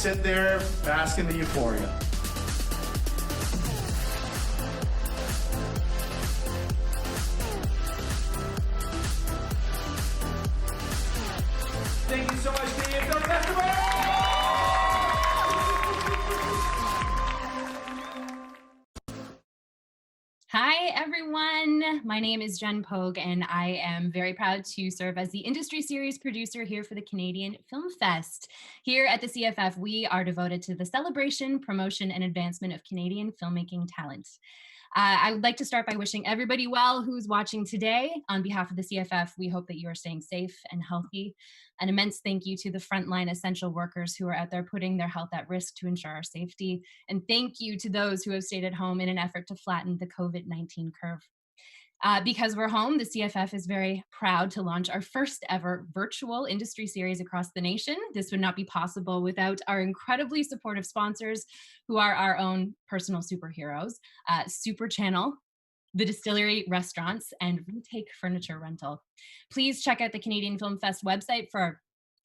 sit there, bask in the euphoria. Thank you so much, Canadian Film Festival! Hi, everyone. My name is Jen Pogue, and I am very proud to serve as the industry series producer here for the Canadian Film Fest. Here at the CFF, we are devoted to the celebration, promotion, and advancement of Canadian filmmaking talent. I would like to start by wishing everybody well who's watching today. On behalf of the CFF, we hope that you are staying safe and healthy. An immense thank you to the frontline essential workers who are out there putting their health at risk to ensure our safety. And thank you to those who have stayed at home in an effort to flatten the COVID-19 curve. Because we're home, the CFF is very proud to launch our first ever virtual industry series across the nation. This would not be possible without our incredibly supportive sponsors, who are our own personal superheroes, Super Channel, the Distillery Restaurants, and Retake Furniture Rental. Please check out the Canadian Film Fest website for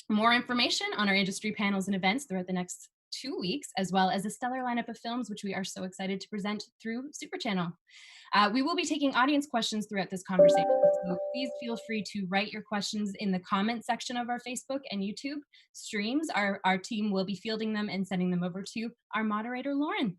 more information on our industry panels and events throughout the next 2 weeks, as well as a stellar lineup of films, which we are so excited to present through Super Channel. We will be taking audience questions throughout this conversation, so please feel free to write your questions in the comment section of our Facebook and YouTube streams. Our team will be fielding them and sending them over to our moderator, Lauren.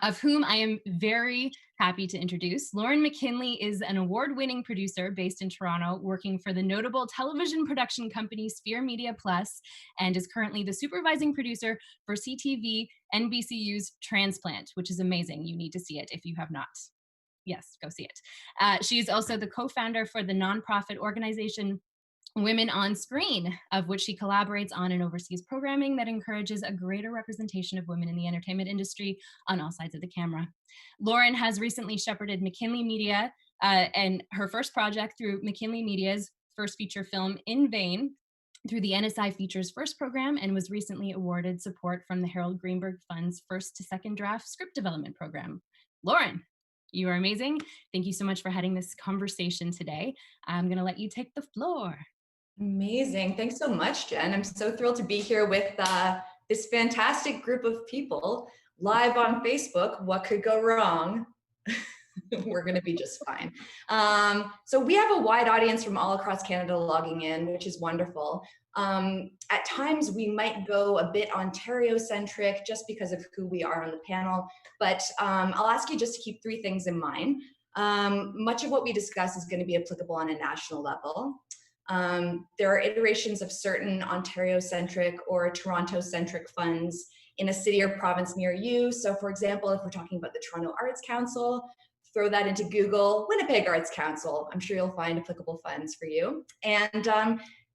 Of whom I am very happy to introduce. Lauren MacKinlay is an award-winning producer based in Toronto, working for the notable television production company Sphere Media Plus, and is currently the supervising producer for CTV NBCU's Transplant, which is amazing. You need to see it if you have not. Yes, go see it. She is also the co-founder for the nonprofit organization Women on Screen, of which she collaborates on and oversees programming that encourages a greater representation of women in the entertainment industry on all sides of the camera. Lauren has recently shepherded MacKinlay Media and her first project through MacKinlay Media's first feature film, In Vain, through the NSI Features First program, and was recently awarded support from the Harold Greenberg Fund's first to second draft script development program. Lauren, you are amazing. Thank you so much for heading this conversation today. I'm going to let you take the floor. Amazing. Thanks so much, Jen. I'm so thrilled to be here with this fantastic group of people live on Facebook. What could go wrong? We're going to be just fine. So we have a wide audience from all across Canada logging in, which is wonderful. At times we might go a bit Ontario-centric just because of who we are on the panel, but I'll ask you just to keep 3 things in mind. Much of what we discuss is going to be applicable on a national level. There are iterations of certain Ontario-centric or Toronto-centric funds in a city or province near you. So for example, if we're talking about the Toronto Arts Council, throw that into Google, Winnipeg Arts Council. I'm sure you'll find applicable funds for you. And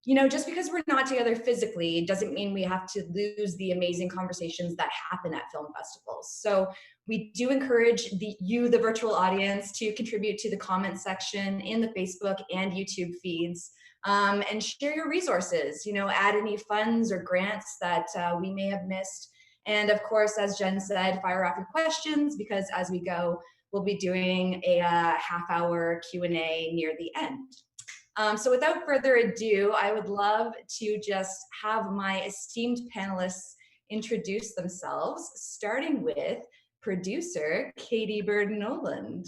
you know, just because we're not together physically doesn't mean we have to lose the amazing conversations that happen at film festivals. So we do encourage the virtual audience, to contribute to the comment section in the Facebook and YouTube feeds. And share your resources, you know, add any funds or grants that we may have missed. And of course, as Jen said, fire off your questions, because as we go, we'll be doing a half-hour Q&A near the end. So without further ado, I would love to just have my esteemed panelists introduce themselves, starting with producer Katie Bird-Noland.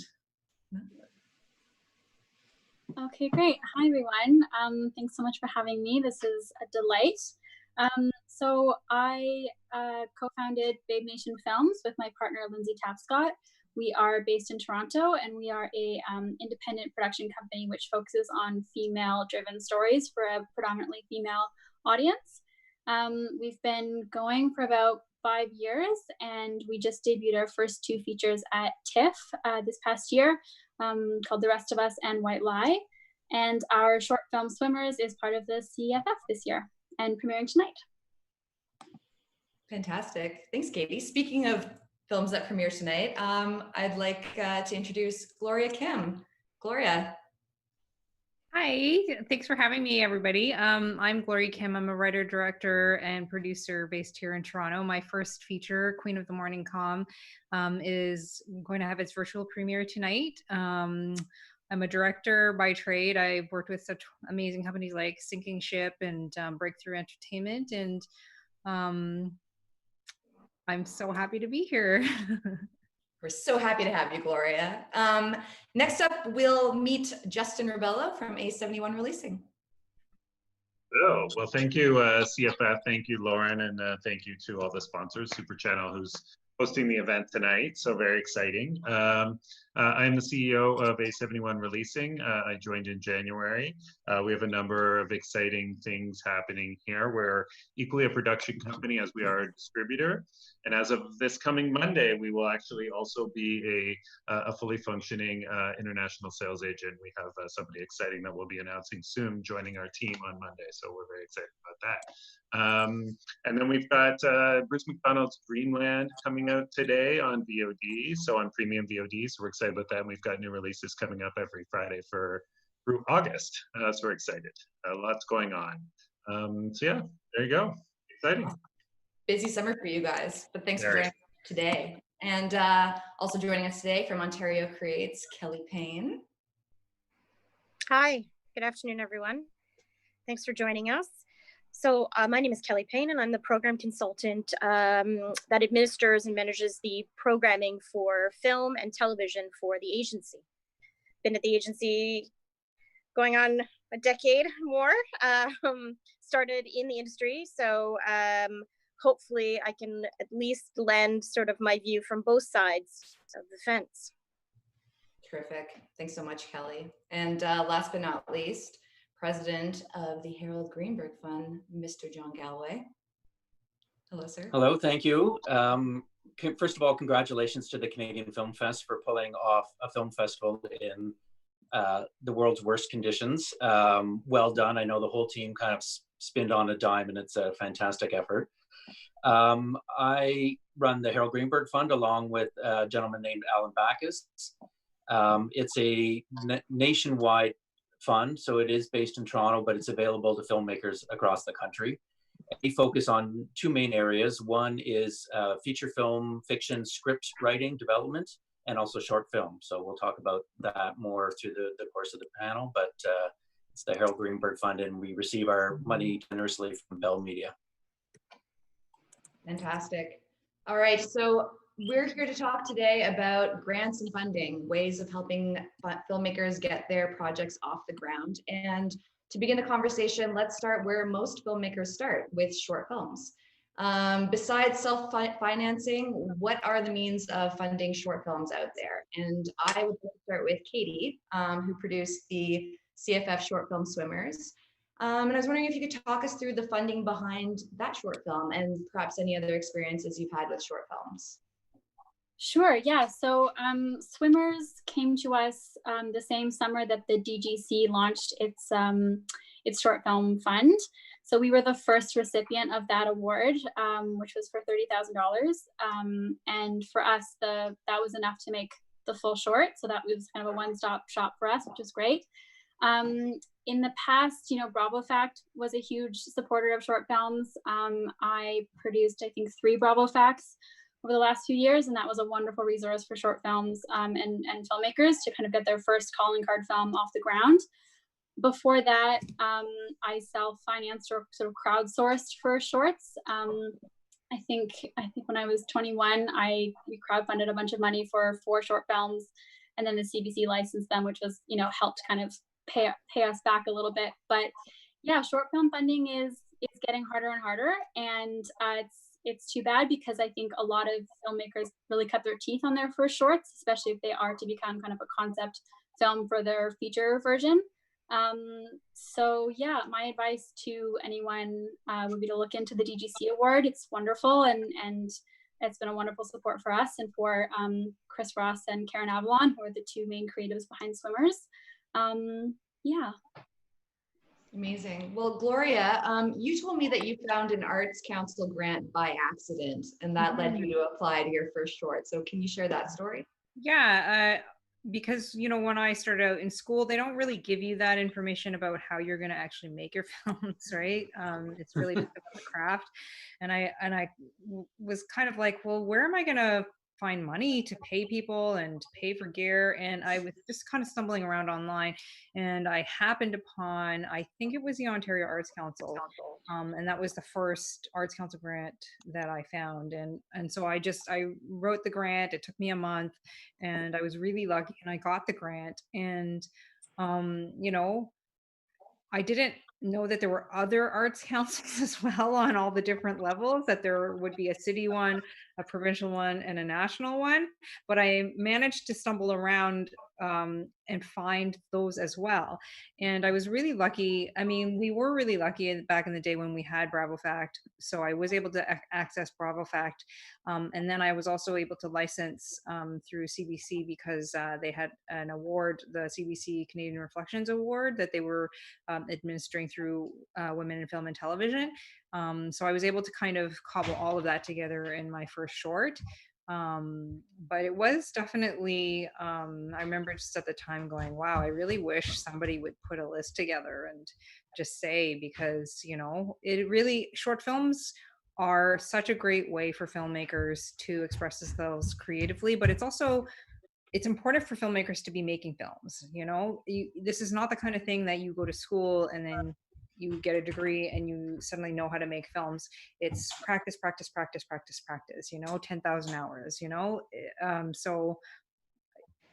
Okay, great. Hi, everyone. Thanks so much for having me. This is a delight. So I co-founded Babe Nation Films with my partner, Lindsay Tapscott. We are based in Toronto, and we are a independent production company which focuses on female-driven stories for a predominantly female audience. We've been going for about 5 years, and we just debuted our first 2 features at TIFF this past year, called The Rest of Us and White Lie. And our short film Swimmers is part of the CFF this year and premiering tonight. Fantastic. Thanks, Katie. Speaking of films that premiere tonight, I'd like to introduce Gloria Kim. Gloria. Hi, thanks for having me, everybody. I'm Gloria Kim. I'm a writer, director, and producer based here in Toronto. My first feature, Queen of the Morning Calm, is going to have its virtual premiere tonight. I'm a director by trade. I've worked with such amazing companies like Sinking Ship and Breakthrough Entertainment, and I'm so happy to be here. We're so happy to have you, Gloria. Next up, we'll meet Justin Ribello from A71 Releasing. Oh, well, thank you, CFF. Thank you, Lauren, and thank you to all the sponsors, Super Channel, who's hosting the event tonight. So very exciting. I'm the CEO of A71 Releasing. I joined in January. We have a number of exciting things happening here. We're equally a production company as we are a distributor. And as of this coming Monday, we will actually also be a fully functioning international sales agent. We have somebody exciting that we'll be announcing soon joining our team on Monday. So we're very excited about that. And then we've got Bruce McDonald's Dreamland coming out today on VOD, so on premium VOD. So we're excited about that. And we've got new releases coming up every Friday through August. So we're excited. Lots going on. So yeah, there you go. Exciting. Busy summer for you guys, but thanks for joining us today. And also joining us today from Ontario Creates, Kelly Payne. Hi, good afternoon, everyone. Thanks for joining us. So my name is Kelly Payne, and I'm the program consultant that administers and manages the programming for film and television for the agency. Been at the agency going on a decade more, started in the industry. So hopefully I can at least lend sort of my view from both sides of the fence. Terrific. Thanks so much, Kelly. And last but not least, President of the Harold Greenberg Fund, Mr. John Galway. Hello, sir. Hello, thank you. First of all, congratulations to the Canadian Film Fest for pulling off a film festival in the world's worst conditions. Well done. I know the whole team kind of spinned on a dime, and it's a fantastic effort. I run the Harold Greenberg Fund along with a gentleman named Alan Backus. It's a nationwide fund, so it is based in Toronto, but it's available to filmmakers across the country. We focus on two main areas. One is feature film, fiction, script writing, development, and also short film. So we'll talk about that more through the course of the panel, but it's the Harold Greenberg Fund, and we receive our money generously from Bell Media. Fantastic. All right, so we're here to talk today about grants and funding, ways of helping filmmakers get their projects off the ground. And to begin the conversation, let's start where most filmmakers start, with short films. Besides self-financing, what are the means of funding short films out there? And I would like to start with Katie, who produced the CFF short film Swimmers. And I was wondering if you could talk us through the funding behind that short film and perhaps any other experiences you've had with short films. Sure, yeah. So Swimmers came to us the same summer that the DGC launched its short film fund. So we were the first recipient of that award, which was for $30,000. And for us, that was enough to make the full short. So that was kind of a one-stop shop for us, which was great. In the past, Bravo Fact was a huge supporter of short films. I produced, I think, 3 Bravo Facts over the last few years, and that was a wonderful resource for short films and filmmakers to kind of get their first calling card film off the ground. Before that, I self-financed or sort of crowdsourced for shorts. I think when I was 21, we crowdfunded a bunch of money for 4 short films, and then the CBC licensed them, which was, helped kind of pay us back a little bit. But yeah, short film funding is getting harder and harder, and it's too bad because I think a lot of filmmakers really cut their teeth on their first shorts, especially if they are to become kind of a concept film for their feature version. So yeah, my advice to anyone would be to look into the DGC award. It's wonderful, and it's been a wonderful support for us and for Chris Ross and Karen Avalon, who are the 2 main creatives behind Swimmers. Yeah. Amazing. Well, Gloria, you told me that you found an Arts Council grant by accident, and that led you to apply to your first short. So can you share that story? Yeah, because, when I started out in school, they don't really give you that information about how you're going to actually make your films, right? It's really just about the craft. And I was kind of like, well, where am I going to find money to pay people and to pay for gear. And I was just kind of stumbling around online, and I happened upon, I think it was the Ontario Arts Council. And that was the first Arts Council grant that I found. And so I wrote the grant. It took me a month, and I was really lucky, and I got the grant. And, you know, I didn't know that there were other arts councils as well on all the different levels, that there would be a city one, a provincial one, and a national one. But I managed to stumble around and find those as well. And I was really lucky. I mean, we were really lucky back in the day when we had Bravo Fact. So I was able to access Bravo Fact. And then I was also able to license through CBC because they had an award, the CBC Canadian Reflections Award, that they were administering through Women in Film and Television. So I was able to kind of cobble all of that together in my first short. But it was definitely, I remember just at the time going, wow, I really wish somebody would put a list together and just say, because, you know, it really, short films are such a great way for filmmakers to express themselves creatively, but it's important for filmmakers to be making films. You know, this is not the kind of thing that you go to school and then you get a degree and you suddenly know how to make films. It's practice, practice, practice, practice, practice, you know, 10,000 hours, you know? So,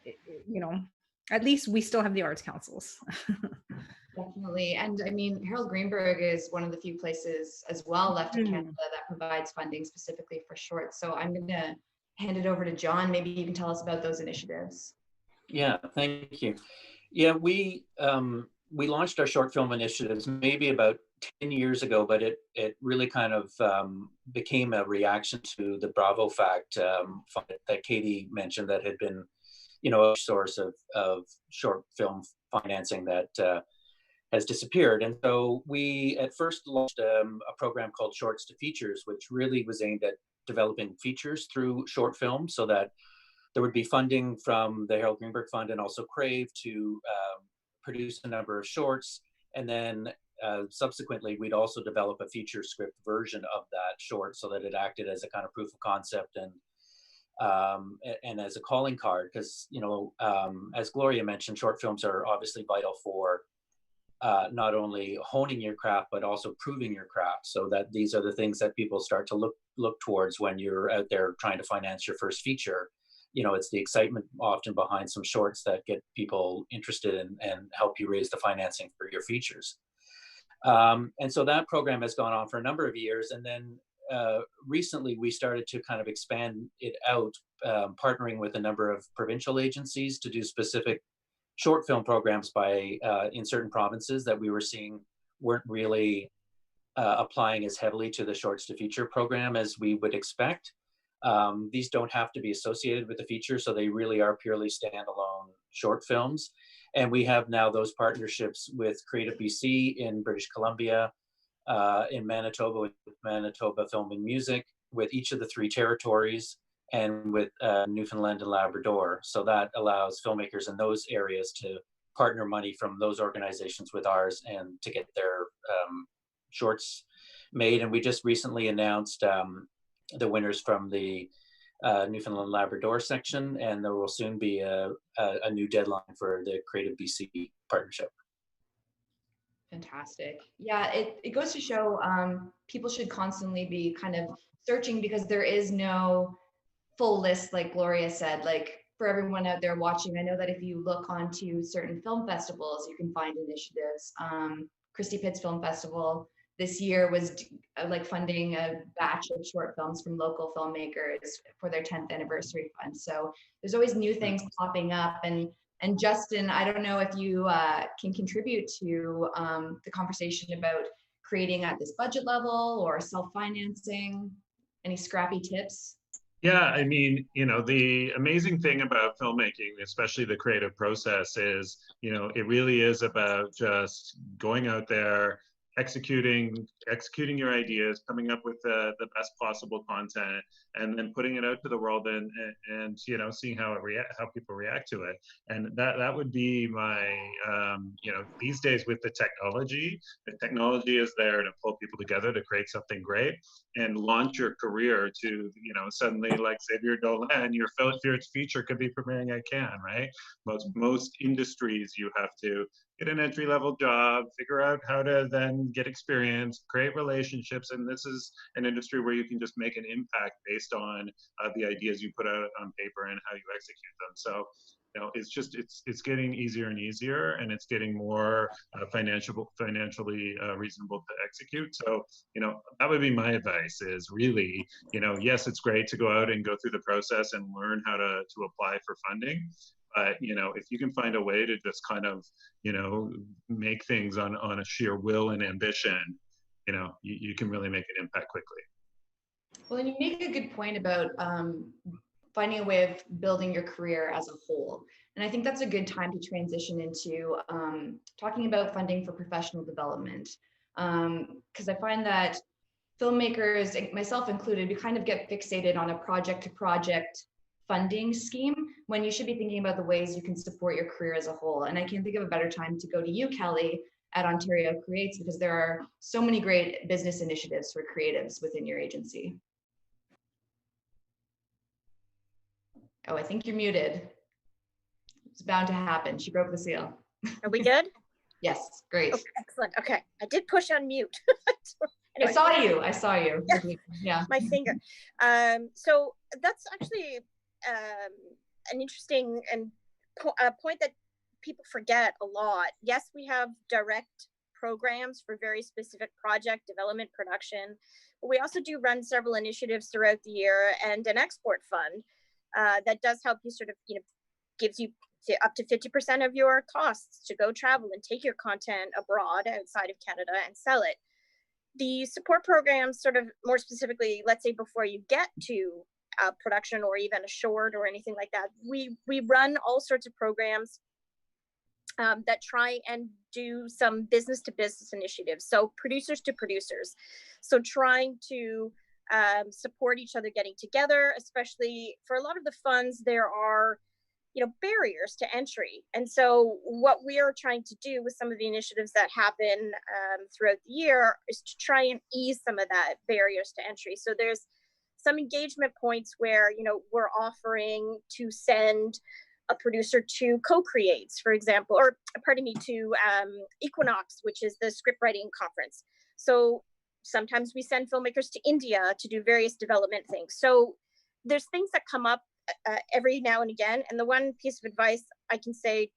you know, at least we still have the arts councils. Definitely. And I mean, Harold Greenberg is one of the few places as well left in Canada that provides funding specifically for shorts. So I'm going to hand it over to John. Maybe you can tell us about those initiatives. Yeah, thank you. Yeah, we launched our short film initiatives maybe about 10 years ago, but it really kind of became a reaction to the Bravo Fact fund that Katie mentioned, that had been, you know, a source of short film financing that has disappeared. And so we at first launched a program called Shorts to Features, which really was aimed at developing features through short films, so that there would be funding from the Harold Greenberg Fund and also Crave to produce a number of shorts. And then subsequently, we'd also develop a feature script version of that short, so that it acted as a kind of proof of concept and as a calling card. Because, you know, as Gloria mentioned, short films are obviously vital for not only honing your craft, but also proving your craft, so that these are the things that people start to look towards when you're out there trying to finance your first feature. You know, it's the excitement often behind some shorts that get people interested and help you raise the financing for your features. And so that program has gone on for a number of years. And then recently we started to kind of expand it out, partnering with a number of provincial agencies to do specific short film programs in certain provinces that we were seeing weren't really applying as heavily to the Shorts to Feature program as we would expect. These don't have to be associated with the feature, so they really are purely standalone short films. And we have now those partnerships with Creative BC in British Columbia, in Manitoba with Manitoba Film and Music, with each of the 3 territories, and with Newfoundland and Labrador. So that allows filmmakers in those areas to partner money from those organizations with ours and to get their shorts made. And we just recently announced the winners from the Newfoundland and Labrador section, and there will soon be a new deadline for the Creative BC partnership. Fantastic. Yeah, it goes to show people should constantly be kind of searching, because there is no full list, like Gloria said. Like, for everyone out there watching, I know that if you look onto certain film festivals, you can find initiatives. Christie Pitts Film Festival this year was like funding a batch of short films from local filmmakers for their 10th anniversary fund. So there's always new things popping up. And Justin, I don't know if you can contribute to the conversation about creating at this budget level or self-financing. Any scrappy tips? Yeah, I mean, you know, the amazing thing about filmmaking, especially the creative process, is, you know, it really is about just going out there, executing your ideas, coming up with the best possible content, and then putting it out to the world, and you know, seeing how people react to it. And that would be my you know, these days with the technology is there to pull people together to create something great and launch your career to, you know, suddenly, like Xavier Dolan, your feature could be premiering at Cannes, right? Most industries, you have to get an entry-level job, figure out how to then get experience, create relationships, and this is an industry where you can just make an impact based on the ideas you put out on paper and how you execute them. So, you know, it's getting easier and easier, and it's getting more financially reasonable to execute. So, you know, that would be my advice: is really, you know, yes, it's great to go out and go through the process and learn how to apply for funding. But, you know, if you can find a way to just kind of, you know, make things on a sheer will and ambition, you know, you can really make an impact quickly. Well, and you make a good point about finding a way of building your career as a whole. And I think that's a good time to transition into talking about funding for professional development. Because I find that filmmakers, myself included, we kind of get fixated on a project-to-project funding scheme when you should be thinking about the ways you can support your career as a whole. And I can't think of a better time to go to you, Kelly, at Ontario Creates, because there are so many great business initiatives for creatives within your agency. Oh, I think you're muted. It's bound to happen. She broke the seal. Are we good? Yes, great. Okay, excellent. Okay, I did push on mute. Anyway. I saw you. Yeah. My finger. So that's actually an interesting and point that people forget a lot. Yes, we have direct programs for very specific project development, production, but we also do run several initiatives throughout the year, and an export fund that does help you sort of, you know, gives you up to 50% of your costs to go travel and take your content abroad outside of Canada and sell it. The support programs, sort of more specifically, let's say before you get to production or even a short or anything like that, we run all sorts of programs that try and do some business to business initiatives. So producers to producers. So trying to support each other getting together, especially for a lot of the funds, there are, you know, barriers to entry. And so what we are trying to do with some of the initiatives that happen throughout the year is to try and ease some of that barriers to entry. So there's some engagement points where, you know, we're offering to send a producer to co-creates, for example, or pardon me, to Equinox, which is the script writing conference. So sometimes we send filmmakers to India to do various development things. So there's things that come up every now and again. And the one piece of advice I can say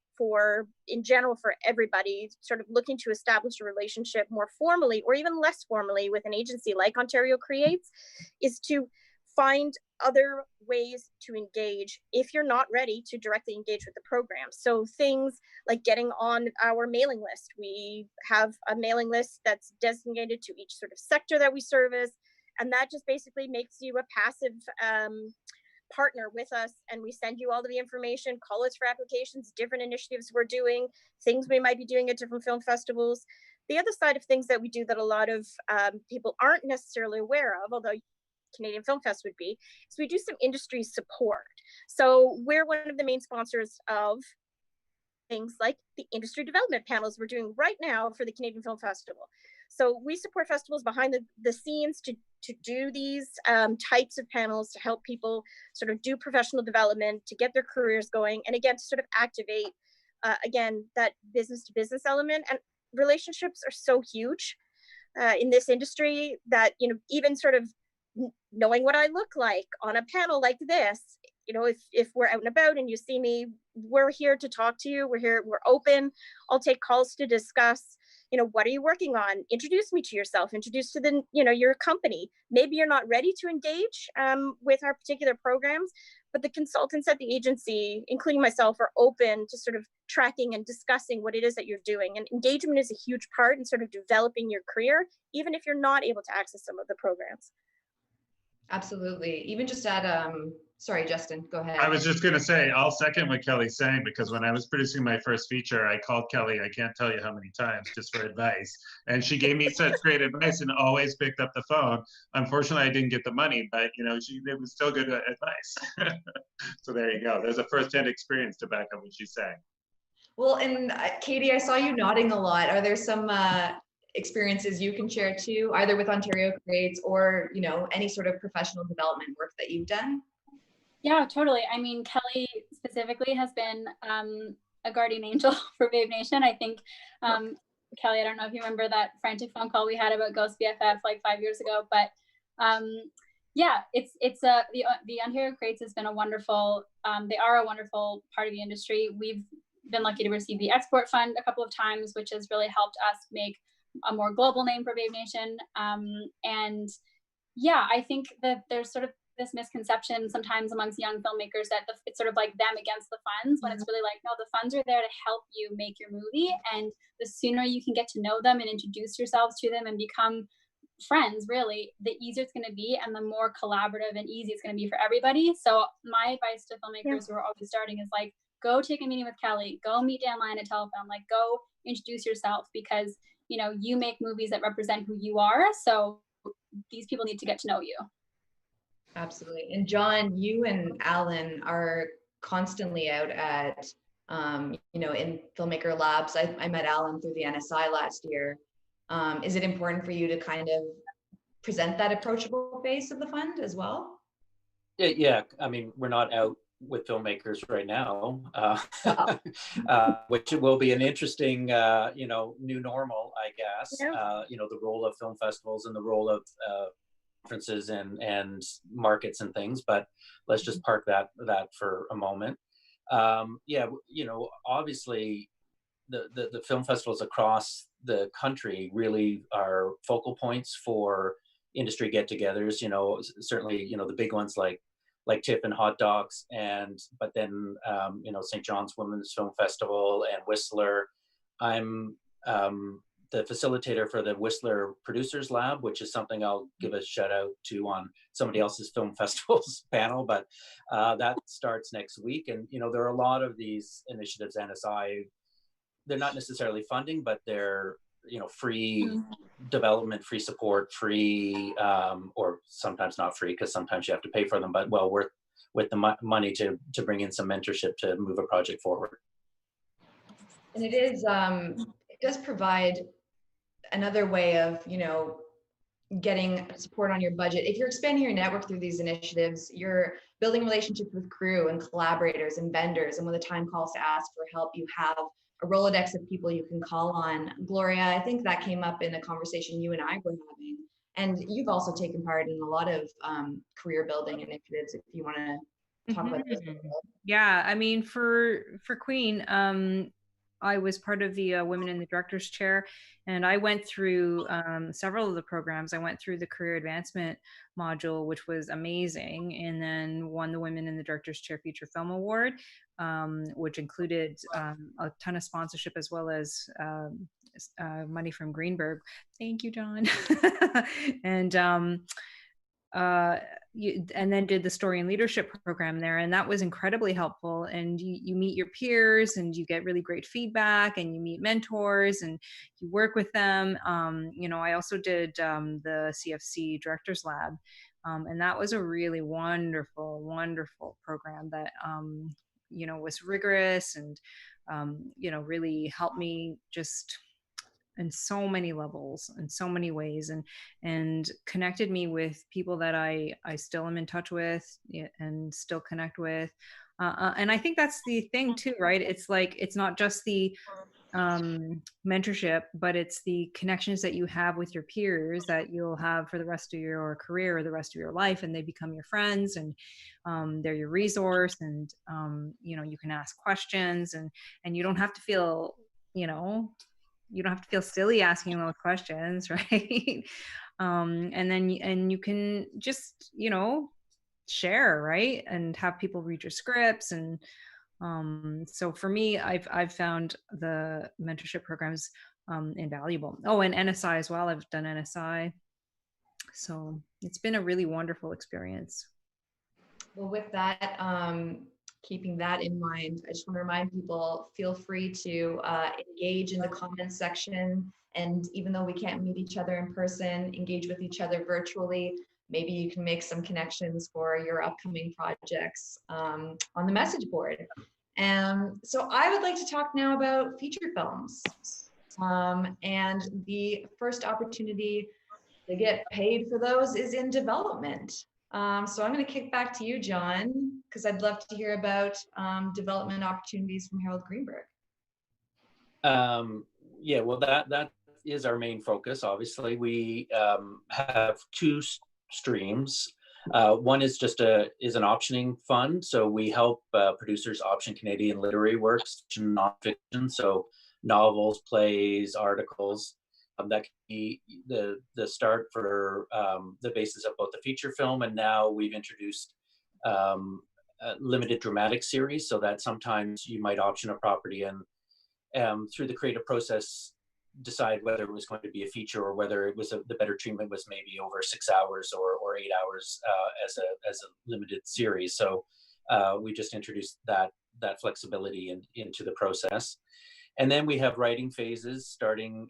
in general for everybody sort of looking to establish a relationship more formally or even less formally with an agency like Ontario Creates is to find other ways to engage if you're not ready to directly engage with the program. So things like getting on our mailing list. We have a mailing list that's designated to each sort of sector that we service. And that just basically makes you a passive partner with us, and we send you all of the information, call us for applications, different initiatives we're doing, things we might be doing at different film festivals. The other side of things that we do that a lot of people aren't necessarily aware of, although Canadian Film Fest would be, is we do some industry support. So we're one of the main sponsors of things like the industry development panels we're doing right now for the Canadian Film Festival. So we support festivals behind the scenes to do these types of panels to help people sort of do professional development, to get their careers going, and again, to sort of activate, again, that business to business element. And relationships are so huge in this industry that, you know, even sort of knowing what I look like on a panel like this, you know, if we're out and about and you see me, we're here to talk to you. We're here, we're open. I'll take calls to discuss, you know, what are you working on? Introduce me to yourself, introduce to the, you know, your company. Maybe you're not ready to engage with our particular programs, but the consultants at the agency, including myself, are open to sort of tracking and discussing what it is that you're doing. And engagement is a huge part in sort of developing your career, even if you're not able to access some of the programs. Absolutely. Even just at Sorry, Justin, go ahead. I was just going to say, I'll second what Kelly's saying, because when I was producing my first feature, I called Kelly, I can't tell you how many times, just for advice. And she gave me such great advice and always picked up the phone. Unfortunately, I didn't get the money, but you know, it was still good advice. So there you go. There's a first-hand experience to back up what she's saying. Well, and Katie, I saw you nodding a lot. Are there some experiences you can share too, either with Ontario Creates or, you know, any sort of professional development work that you've done? Yeah, totally. I mean, Kelly specifically has been a guardian angel for Babe Nation. I think, Kelly, I don't know if you remember that frantic phone call we had about Ghost BFF like 5 years ago, but yeah, the Ontario Creates has been a wonderful, they are a wonderful part of the industry. We've been lucky to receive the export fund a couple of times, which has really helped us make a more global name for Babe Nation. And yeah, I think that there's sort of this misconception sometimes amongst young filmmakers that it's sort of like them against the funds, when it's really like, no, the funds are there to help you make your movie. And the sooner you can get to know them and introduce yourselves to them and become friends, really, the easier it's going to be and the more collaborative and easy it's going to be for everybody. So my advice to filmmakers who are always starting is like, go take a meeting with Kelly, go meet Dan Lyon at Telefilm, like go introduce yourself, because you know, you make movies that represent who you are. So these people need to get to know you. Absolutely. And John, you and Alan are constantly out at, you know, in filmmaker labs. I met Alan through the NSI last year. Is it important for you to kind of present that approachable face of the fund as well? Yeah, I mean, we're not out with filmmakers right now, which will be an interesting, you know, new normal, I guess. You know, the role of film festivals and the role of conferences and markets and things, but let's just park that for a moment. Yeah, you know, obviously the film festivals across the country really are focal points for industry get-togethers. You know, certainly, you know, the big ones like TIFF and Hot Docs, but then you know, St. John's Women's Film Festival and Whistler. I'm the facilitator for the Whistler Producers Lab, which is something I'll give a shout out to on somebody else's film festivals panel, but that starts next week. And, you know, there are a lot of these initiatives, NSI, they're not necessarily funding, but they're, you know, free development, free support, free, or sometimes not free, because sometimes you have to pay for them, but well worth with the money to bring in some mentorship to move a project forward. And it is, it does provide another way of, you know, getting support on your budget. If you're expanding your network through these initiatives, you're building relationships with crew and collaborators and vendors. And when the time calls to ask for help, you have a Rolodex of people you can call on. Gloria, I think that came up in a conversation you and I were having. And you've also taken part in a lot of career building initiatives, if you want to talk about those. Yeah, I mean, for Queen, I was part of the Women in the Directors Chair, and I went through several of the programs. I went through the Career Advancement module, which was amazing, and then won the Women in the Directors Chair Feature Film Award, which included a ton of sponsorship as well as money from Greenberg. Thank you, John. And then did the Story and Leadership program there, and that was incredibly helpful. And you meet your peers and you get really great feedback, and you meet mentors and you work with them. You know, I also did the CFC Directors Lab, and that was a really wonderful program that you know, was rigorous and you know, really helped me just in so many levels, in so many ways, and connected me with people that I still am in touch with and still connect with. And I think that's the thing too, right? It's like, it's not just the mentorship, but it's the connections that you have with your peers that you'll have for the rest of your career or the rest of your life, and they become your friends, and they're your resource, and you know, you can ask questions, and you don't have to feel, you know, you don't have to feel silly asking those questions, right? And then you can just, you know, share, right? And have people read your scripts. And so for me, I've found the mentorship programs invaluable. Oh, and NSI as well. I've done NSI. So it's been a really wonderful experience. Well, with that, keeping that in mind, I just want to remind people, feel free to engage in the comments section. And even though we can't meet each other in person, engage with each other virtually. Maybe you can make some connections for your upcoming projects on the message board. So I would like to talk now about feature films. And the first opportunity to get paid for those is in development. So I'm going to kick back to you, John, because I'd love to hear about development opportunities from Harold Greenberg. Yeah, well, that is our main focus. Obviously, we have two streams. One is just an optioning fund. So we help producers option Canadian literary works, nonfiction. So novels, plays, articles. That can be the start for the basis of both the feature film, and now we've introduced a limited dramatic series, so that sometimes you might option a property and through the creative process decide whether it was going to be a feature or whether it was the better treatment was maybe over 6 hours or 8 hours as a limited series. So we just introduced that flexibility into the process. And then we have writing phases starting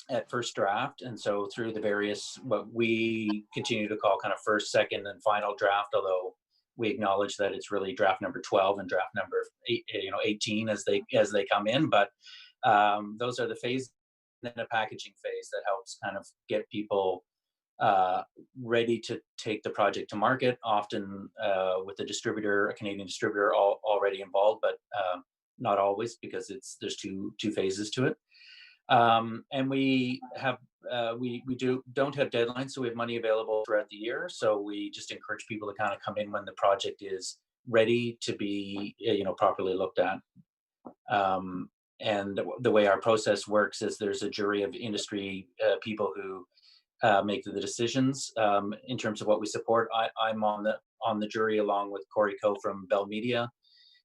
at first draft, and so through the various what we continue to call kind of first, second, and final draft, although we acknowledge that it's really draft number 12 and draft number 18 as they come in. But those are the phases, and then a packaging phase that helps kind of get people ready to take the project to market, often with a Canadian distributor already involved, but not always, because there's two phases to it. And we have we don't have deadlines, so we have money available throughout the year. So we just encourage people to kind of come in when the project is ready to be properly looked at. And the way our process works is there's a jury of industry people who make the decisions in terms of what we support. I'm on the jury along with Corey Coe from Bell Media.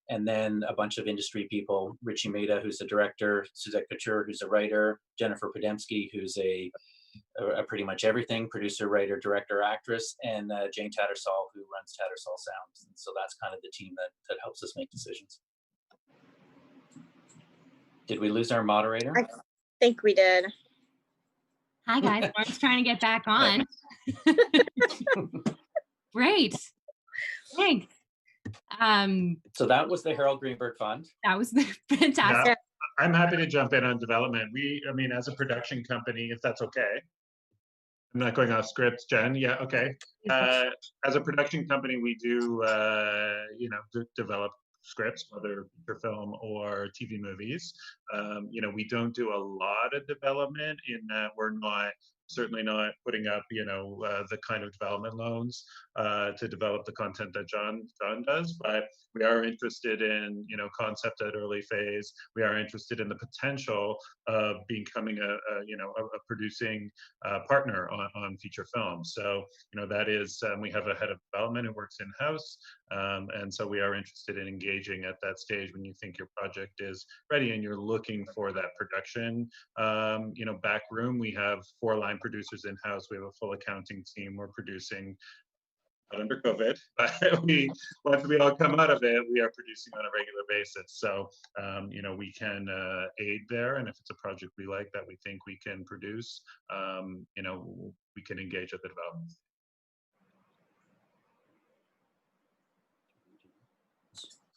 And then a bunch of industry people, Richie Maida, who's a director, Suzette Couture, who's a writer, Jennifer Podemsky, who's a pretty much everything, producer, writer, director, actress, and Jane Tattersall, who runs Tattersall Sounds. And so that's kind of the team that helps us make decisions. Did we lose our moderator? I think we did. Hi guys, Lauren's trying to get back on. Great, thanks. So that was the Harold Greenberg Fund. That was fantastic. Yeah, I'm happy to jump in on development. As a production company, if that's okay. I'm not going off script, Jen. Yeah, okay. As a production company, we do, develop scripts, whether feature film or TV movies. We don't do a lot of development in that we're certainly not putting up, the kind of development loans to develop the content that John does, but we are interested in, concept at early phase. We are interested in the potential of becoming a producing partner on feature films. So, that is, we have a head of development who works in-house. And so we are interested in engaging at that stage when you think your project is ready and you're looking for that production, back room. We have 4 line producers in-house. We have a full accounting team. We're producing, not under COVID, but once we all come out of it, we are producing on a regular basis. So, we can aid there. And if it's a project we like that we think we can produce, we can engage at the development.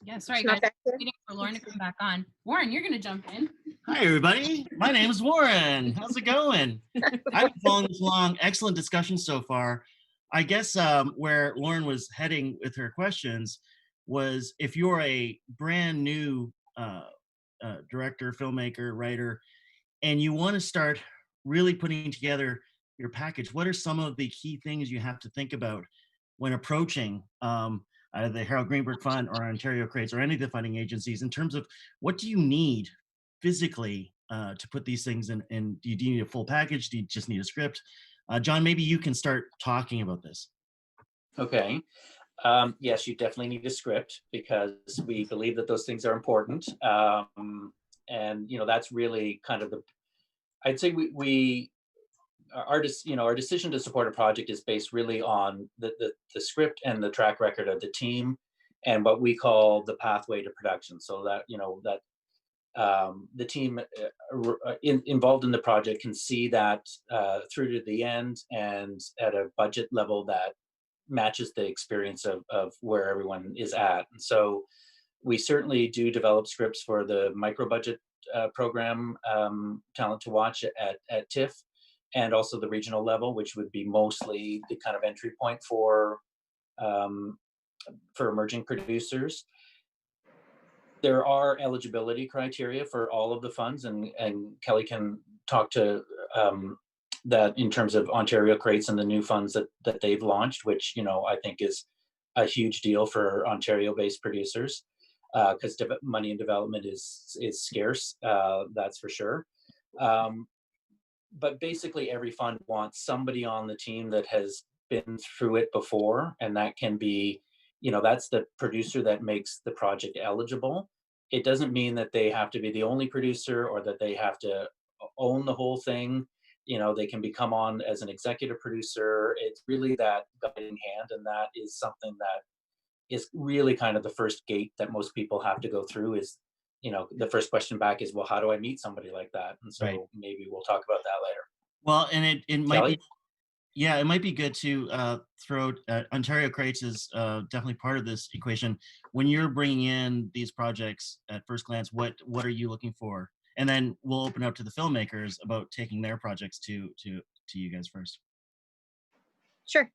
Yeah, sorry guys, waiting for Lauren to come back on. Warren, you're gonna jump in. Hi everybody, my name is Warren. How's it going? I've been following this along. Excellent discussion so far. I guess where Lauren was heading with her questions was, if you're a brand new director, filmmaker, writer, and you want to start really putting together your package, what are some of the key things you have to think about when approaching either the Harold Greenberg Fund or Ontario Creates or any of the funding agencies, in terms of what do you need physically to put these things in? And do you need a full package? Do you just need a script? John, maybe you can start talking about this. Okay. Yes, you definitely need a script, because we believe that those things are important. And, that's really kind of I'd say our decision to support a project is based really on the script and the track record of the team, and what we call the pathway to production. So that the team involved in the project can see that through to the end, and at a budget level that matches the experience of where everyone is at. And so we certainly do develop scripts for the micro budget program, Talent to Watch at TIFF, and also the regional level, which would be mostly the kind of entry point for emerging producers. There are eligibility criteria for all of the funds, and Kelly can talk to that in terms of Ontario Creates and the new funds that they've launched, which I think is a huge deal for Ontario-based producers, because money in development is scarce, that's for sure. But basically every fund wants somebody on the team that has been through it before, and that can be, that's the producer that makes the project eligible. It doesn't mean that they have to be the only producer or that they have to own the whole thing. They can become on as an executive producer. It's really that guiding hand, and that is something that is really kind of the first gate that most people have to go through. Is the first question back is, well, how do I meet somebody like that? And so maybe we'll talk about that later. Well, and it might Kelly? be, yeah, it might be good to throw Ontario Creates is definitely part of this equation. When you're bringing in these projects at first glance, what are you looking for? And then we'll open up to the filmmakers about taking their projects to you guys first. Sure.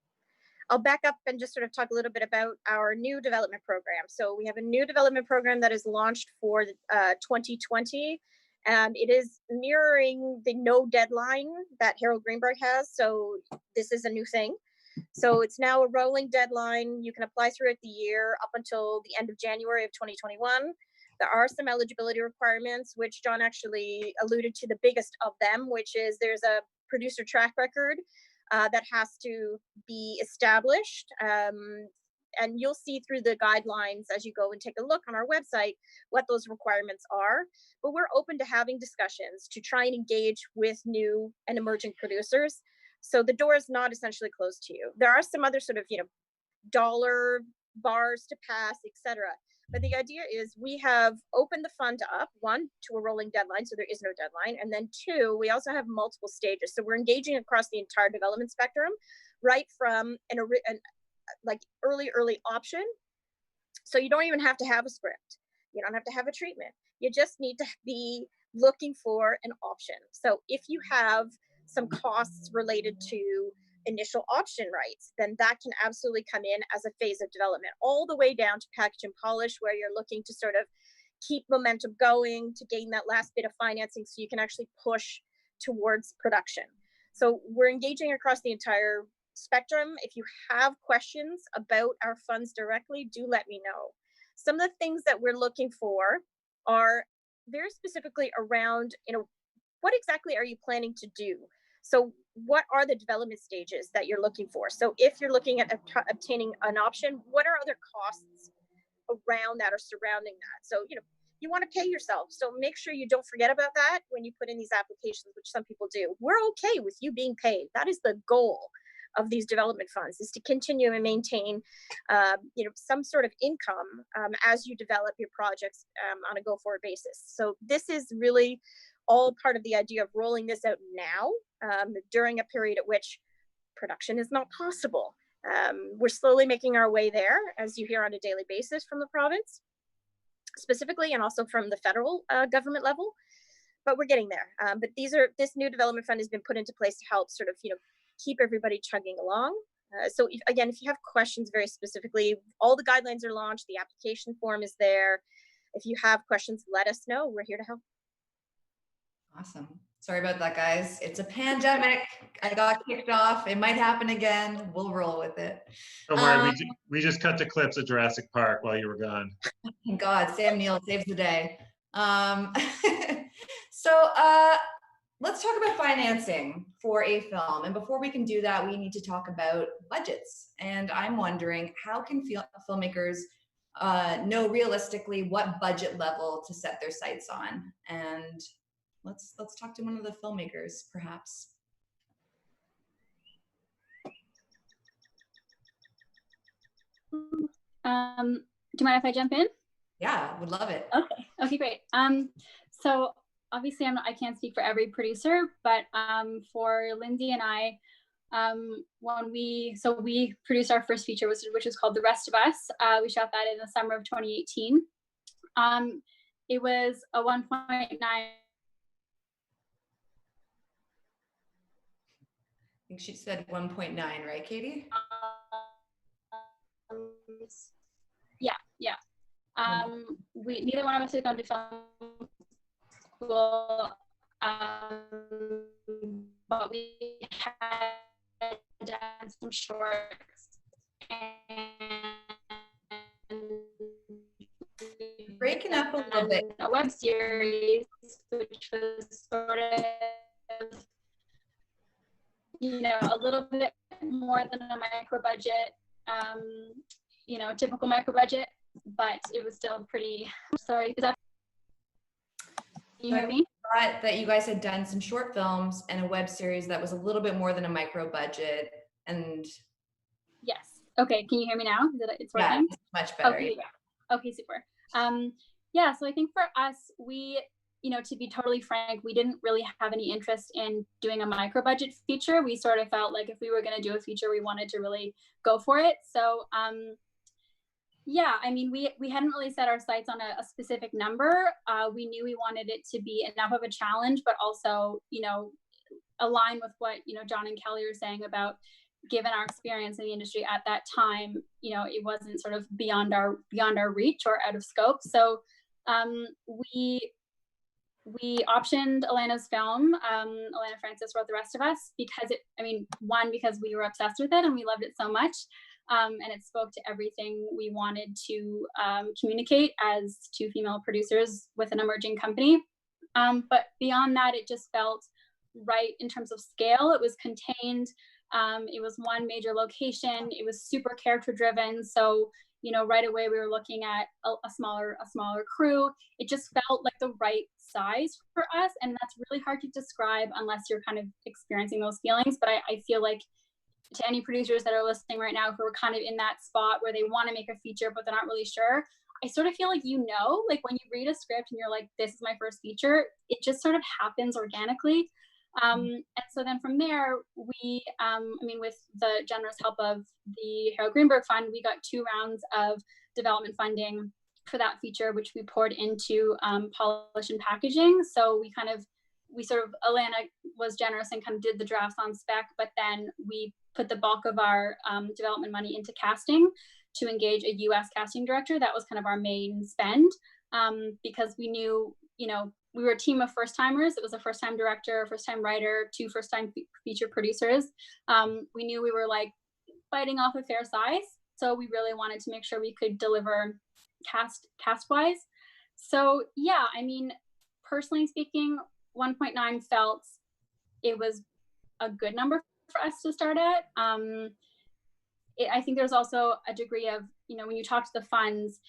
I'll back up and just sort of talk a little bit about our new development program. So we have a new development program that is launched for 2020. And it is mirroring the no deadline that Harold Greenberg has. So this is a new thing. So it's now a rolling deadline. You can apply throughout the year up until the end of January of 2021. There are some eligibility requirements, which John actually alluded to the biggest of them, which is there's a producer track record that has to be established. And you'll see through the guidelines as you go and take a look on our website what those requirements are. But we're open to having discussions to try and engage with new and emerging producers. So the door is not essentially closed to you. There are some other sort of, dollar bars to pass, etc. But the idea is we have opened the fund up, one, to a rolling deadline, so there is no deadline. And then two, we also have multiple stages. So we're engaging across the entire development spectrum, right from an early option. So you don't even have to have a script. You don't have to have a treatment. You just need to be looking for an option. So if you have some costs related to initial option rights, then that can absolutely come in as a phase of development, all the way down to package and polish, where you're looking to sort of keep momentum going to gain that last bit of financing so you can actually push towards production. So we're engaging across the entire spectrum. If you have questions about our funds directly, do let me know. Some of the things that we're looking for are very specifically around, what exactly are you planning to do? So what are the development stages that you're looking for? So if you're looking at obtaining an option, what are other costs around that or surrounding that? So, you want to pay yourself. So make sure you don't forget about that when you put in these applications, which some people do. We're okay with you being paid. That is the goal of these development funds, is to continue and maintain, some sort of income as you develop your projects on a go-forward basis. So this is really all part of the idea of rolling this out now during a period at which production is not possible. We're slowly making our way there, as you hear on a daily basis from the province, specifically, and also from the federal government level. But we're getting there. But this new development fund has been put into place to help sort of, keep everybody chugging along. So if you have questions very specifically, all the guidelines are launched. The application form is there. If you have questions, let us know. We're here to help. Awesome. Sorry about that, guys. It's a pandemic. I got kicked off. It might happen again. We'll roll with it. Don't worry, we just cut to clips of Jurassic Park while you were gone. Thank God, Sam Neill saves the day. Let's talk about financing for a film. And before we can do that, we need to talk about budgets. And I'm wondering, how can filmmakers know realistically what budget level to set their sights on? And let's talk to one of the filmmakers, perhaps. Do you mind if I jump in? Yeah, would love it. Okay, great. So obviously I can't speak for every producer, but for Lindsay and I, when we produced our first feature, which was called The Rest of Us. We shot that in the summer of 2018. It was a 1.9. I think she said 1.9, right, Katie? Yeah. We neither one of us had gone to film school, but we had done some shorts and Breaking up a little bit. a web series, which was sort of, a little bit more than a micro budget, typical micro budget, but it was still pretty. Sorry, can you hear me? I thought that you guys had done some short films and a web series that was a little bit more than a micro budget. And yes. Okay. Can you hear me now? It's working? Yeah, it's much better. Okay. Yeah. Okay. Super. Yeah. So I think for us, we, to be totally frank, we didn't really have any interest in doing a micro budget feature. We sort of felt like if we were going to do a feature, we wanted to really go for it. So, yeah, I mean, we hadn't really set our sights on a specific number. We knew we wanted it to be enough of a challenge, but also, align with what, John and Kelly are saying about, given our experience in the industry at that time, it wasn't sort of beyond our reach or out of scope. So we optioned Elena's film. Elena Francis wrote The Rest of Us because because we were obsessed with it and we loved it so much. And it spoke to everything we wanted to communicate as two female producers with an emerging company. But beyond that, it just felt right in terms of scale. It was contained. It was one major location. It was super character driven. So, right away we were looking at a smaller crew. It just felt like the right size for us. And that's really hard to describe unless you're kind of experiencing those feelings. But I feel like to any producers that are listening right now who are kind of in that spot where they want to make a feature, but they're not really sure, I sort of feel like, like when you read a script and you're like, this is my first feature, it just sort of happens organically. And so then from there, we, with the generous help of the Harold Greenberg Fund, we got 2 rounds of development funding for that feature, which we poured into polish and packaging. So Elena was generous and kind of did the drafts on spec, but then we put the bulk of our development money into casting to engage a US casting director. That was kind of our main spend because we knew, we were a team of first timers. It was a first time director, first time writer, 2 first time feature producers. We knew we were like biting off a fair size. So we really wanted to make sure we could deliver cast wise. So yeah, personally speaking, 1.9 felt it was a good number for us to start at. I think there's also a degree of, when you talk to the funds,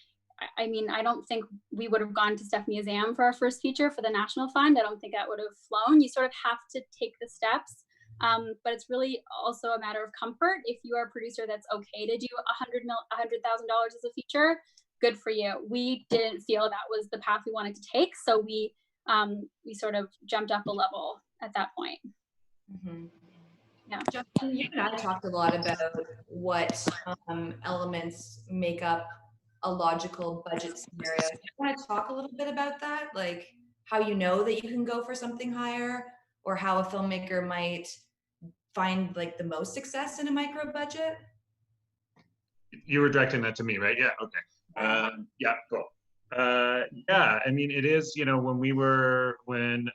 I don't think we would have gone to Stephanie Azam for our first feature for the National Fund. I don't think that would have flown. You sort of have to take the steps, but it's really also a matter of comfort. If you are a producer that's okay to do $100,000 as a feature, good for you. We didn't feel that was the path we wanted to take, so we sort of jumped up a level at that point. Mm-hmm. Yeah. Justin, you and I talked a lot about what elements make up a logical budget scenario. Do you want to talk a little bit about that? Like how you know that you can go for something higher, or how a filmmaker might find like the most success in a micro budget? You were directing that to me, right? Yeah, okay. Yeah, cool. Yeah, it is, when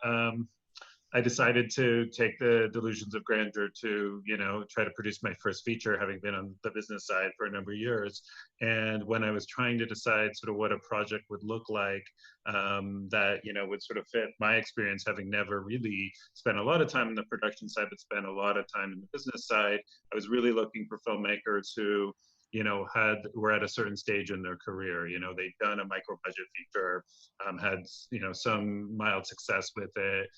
I decided to take the delusions of grandeur to, try to produce my first feature, having been on the business side for a number of years. And when I was trying to decide sort of what a project would look like, that, would sort of fit my experience, having never really spent a lot of time in the production side, but spent a lot of time in the business side, I was really looking for filmmakers who, were at a certain stage in their career. They'd done a micro budget feature, had, some mild success with it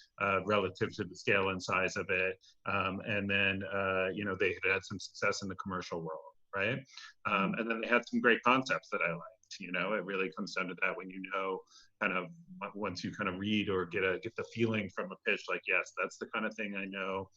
relative to the scale and size of it. And then, they had some success in the commercial world, right? And then they had some great concepts that I liked. You know, it really comes down to that when you know, kind of once you kind of read or get the feeling from a pitch, like, yes, that's the kind of thing I know.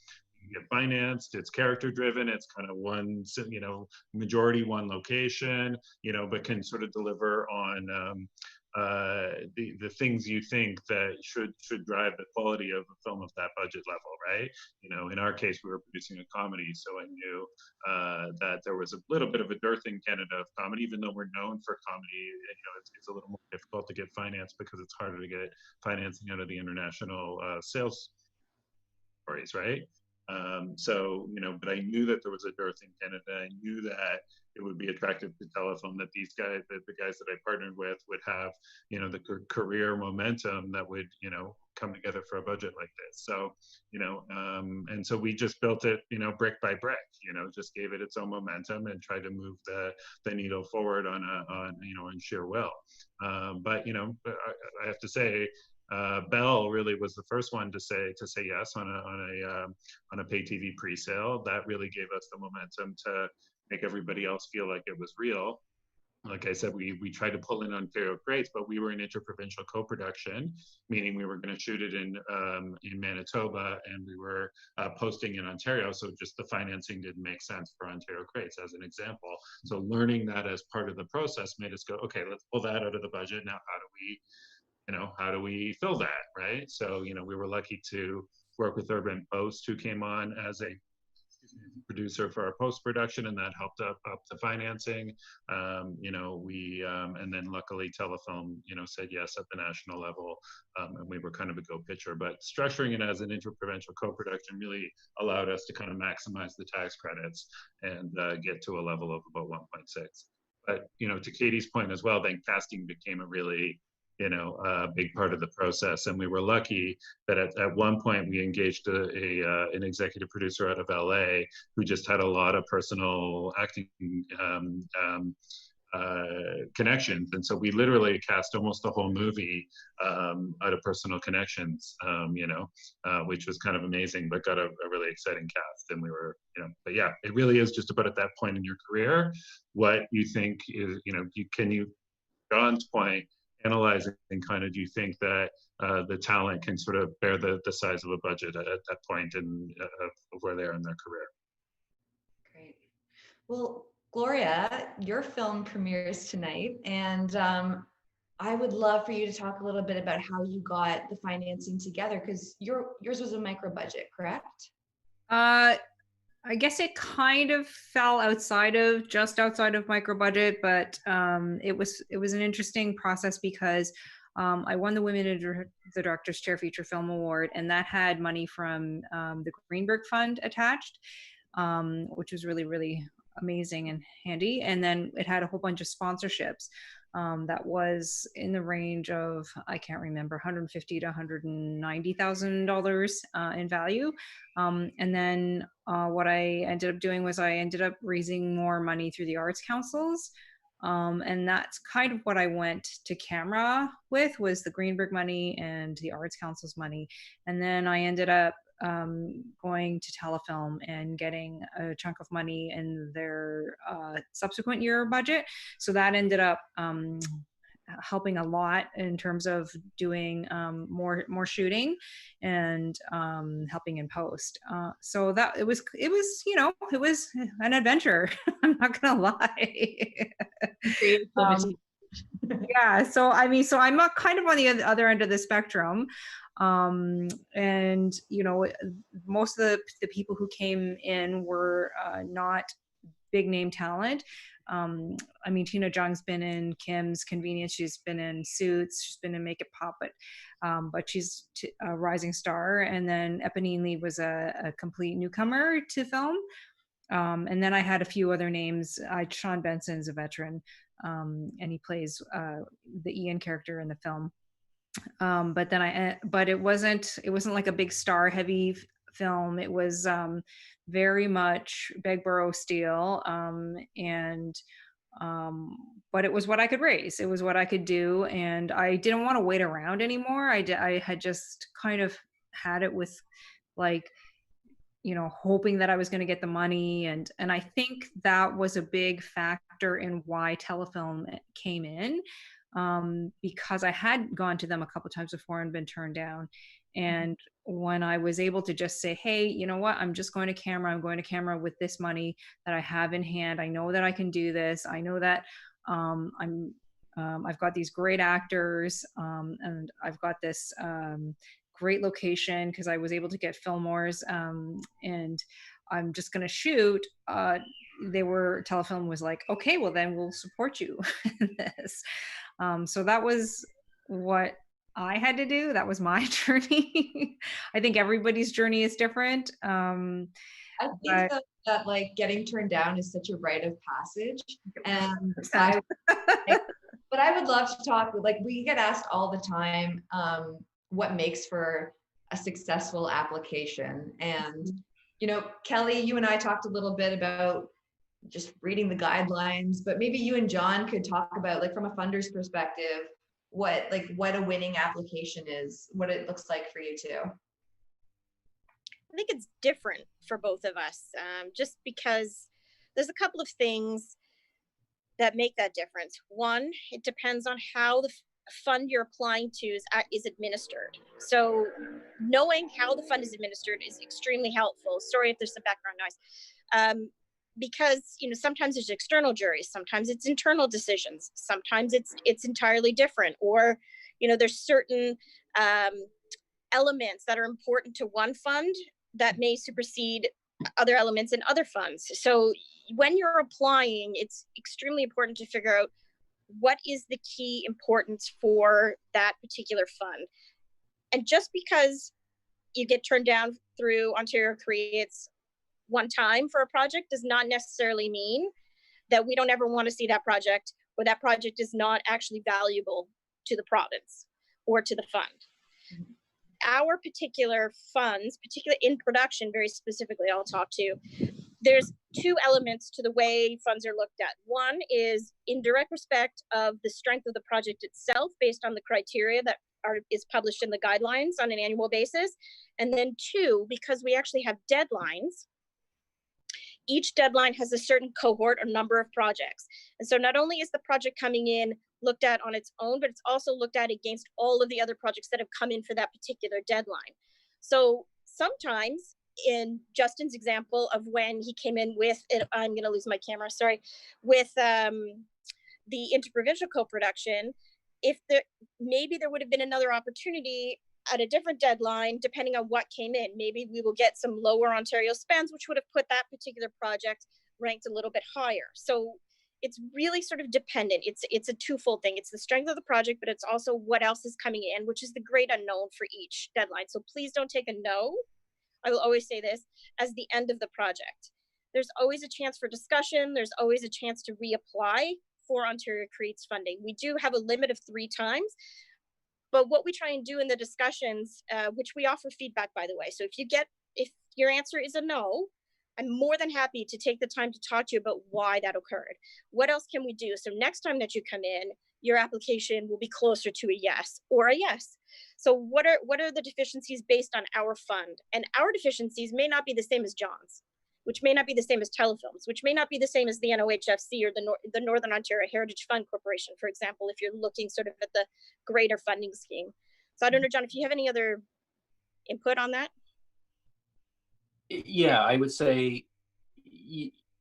You get financed, it's character driven, it's kind of one, you know, majority one location, you know, but can sort of deliver on the things you think that should drive the quality of a film of that budget level, right? You know, in our case, we were producing a comedy, so I knew that there was a little bit of a dearth in Canada of comedy, even though we're known for comedy. You know, it's a little more difficult to get finance because it's harder to get financing out of the international sales stories, right? So, you know, but I knew that there was a dearth in Canada. I knew that it would be attractive to telefilm, that these guys, that the guys that I partnered with would have, you know, the career momentum that would, you know, come together for a budget like this. So, you know, and so we just built it, you know, brick by brick, you know, just gave it its own momentum and tried to move the needle forward on you know, on sheer will. But, you know, I have to say, Bell really was the first one to say yes on a pay TV pre-sale. That really gave us the momentum to make everybody else feel like it was real. Like I said, we tried to pull in Ontario Greats, but we were an interprovincial co-production, meaning we were going to shoot it in Manitoba and we were posting in Ontario. So just the financing didn't make sense for Ontario Greats, as an example. So learning that as part of the process made us go, okay, let's pull that out of the budget. Now, how do we fill that, right? So, you know, we were lucky to work with Urban Post, who came on as a producer for our post-production, and that helped up the financing. You know, and then luckily Telefilm, you know, said yes at the national level, and we were kind of a go pitcher. But structuring it as an interprovincial co-production really allowed us to kind of maximize the tax credits and get to a level of about 1.6. But, you know, to Katie's point as well, then casting became a really, you know, a big part of the process. And we were lucky that at one point we engaged an executive producer out of LA who just had a lot of personal acting connections. And so we literally cast almost the whole movie out of personal connections, you know, which was kind of amazing, but got a really exciting cast. And we were, you know, but yeah, it really is just about at that point in your career, what you think is, you know, John's point, analyzing kind of, do you think that the talent can sort of bear the size of a budget at that point of where they are in their career? Great. Well, Gloria, your film premieres tonight, and I would love for you to talk a little bit about how you got the financing together, because yours was a micro budget, correct? I guess it kind of fell just outside of micro budget, but it was an interesting process because I won the Women in the Director's Chair Feature Film Award, and that had money from the Greenberg Fund attached, which was really, really amazing and handy. And then it had a whole bunch of sponsorships that was in the range of, I can't remember, $150,000 to $190,000 in value. And then what I ended up doing was I ended up raising more money through the arts councils. And that's kind of what I went to camera with, was the Greenberg money and the arts council's money. And then I ended up going to Telefilm and getting a chunk of money in their subsequent year budget. So that ended up helping a lot in terms of doing more shooting and helping in post. So that it was, you know, it was an adventure. I'm not gonna lie. Yeah. So I mean, so I'm not kind of on the other end of the spectrum. And you know, most of the people who came in were not big name talent. I mean, Tina Jung's been in Kim's Convenience, she's been in Suits, she's been in Make It Pop, but she's a rising star. And then Eponine Lee was a complete newcomer to film. And then I had a few other names. Sean Benson's a veteran, and he plays the Ian character in the film. But it wasn't like a big star heavy film. It was very much Begborough steel, but it was what I could raise. It was what I could do, and I didn't want to wait around anymore. I had just kind of had it with, like, you know, hoping that I was going to get the money. And I think that was a big factor in why Telefilm came in, because I had gone to them a couple of times before and been turned down. And when I was able to just say, hey, you know what, I'm just going to camera, I'm going to camera with this money that I have in hand. I know that I can do this. I know that I've got these great actors, and I've got this great location because I was able to get Fillmore's, and I'm just going to shoot. Telefilm was like, okay, well then we'll support you in this. So that was what I had to do. That was my journey. I think everybody's journey is different. I think that like getting turned down is such a rite of passage. And but I would love to talk, like we get asked all the time, what makes for a successful application. And, you know, Kelly, you and I talked a little bit about just reading the guidelines, but maybe you and John could talk about, like, from a funder's perspective, what a winning application is, what it looks like for you too. I think it's different for both of us, just because there's a couple of things that make that difference. One, it depends on how the fund you're applying to is administered. So knowing how the fund is administered is extremely helpful. Sorry if there's some background noise. Because, you know, sometimes there's external juries, sometimes it's internal decisions, sometimes it's entirely different, or, you know, there's certain elements that are important to one fund that may supersede other elements in other funds. So when you're applying, it's extremely important to figure out what is the key importance for that particular fund. And just because you get turned down through Ontario Creates one time for a project does not necessarily mean that we don't ever want to see that project, or that project is not actually valuable to the province or to the fund. Our particular funds, particularly in production, very specifically, I'll talk to, there's two elements to the way funds are looked at. One is in direct respect of the strength of the project itself based on the criteria that is published in the guidelines on an annual basis. And then two, because we actually have deadlines, each deadline has a certain cohort or number of projects. And so not only is the project coming in looked at on its own, but it's also looked at against all of the other projects that have come in for that particular deadline. So sometimes, in Justin's example of when he came in with, I'm going to lose my camera, sorry, with the interprovincial co-production, maybe there would have been another opportunity at a different deadline, depending on what came in. Maybe we will get some lower Ontario spends, which would have put that particular project ranked a little bit higher. So it's really sort of dependent. It's a twofold thing. It's the strength of the project, but it's also what else is coming in, which is the great unknown for each deadline. So please don't take a no, I will always say this, as the end of the project. There's always a chance for discussion. There's always a chance to reapply for Ontario Creates funding. We do have a limit of 3 times. But what we try and do in the discussions, which we offer feedback, by the way. So if your answer is a no, I'm more than happy to take the time to talk to you about why that occurred. What else can we do? So next time that you come in, your application will be closer to a yes or a yes. So what are the deficiencies based on our fund? And our deficiencies may not be the same as John's, which may not be the same as Telefilm's, which may not be the same as the NOHFC or the Northern Ontario Heritage Fund Corporation, for example, if you're looking sort of at the greater funding scheme. So I don't know, John, if you have any other input on that? Yeah, I would say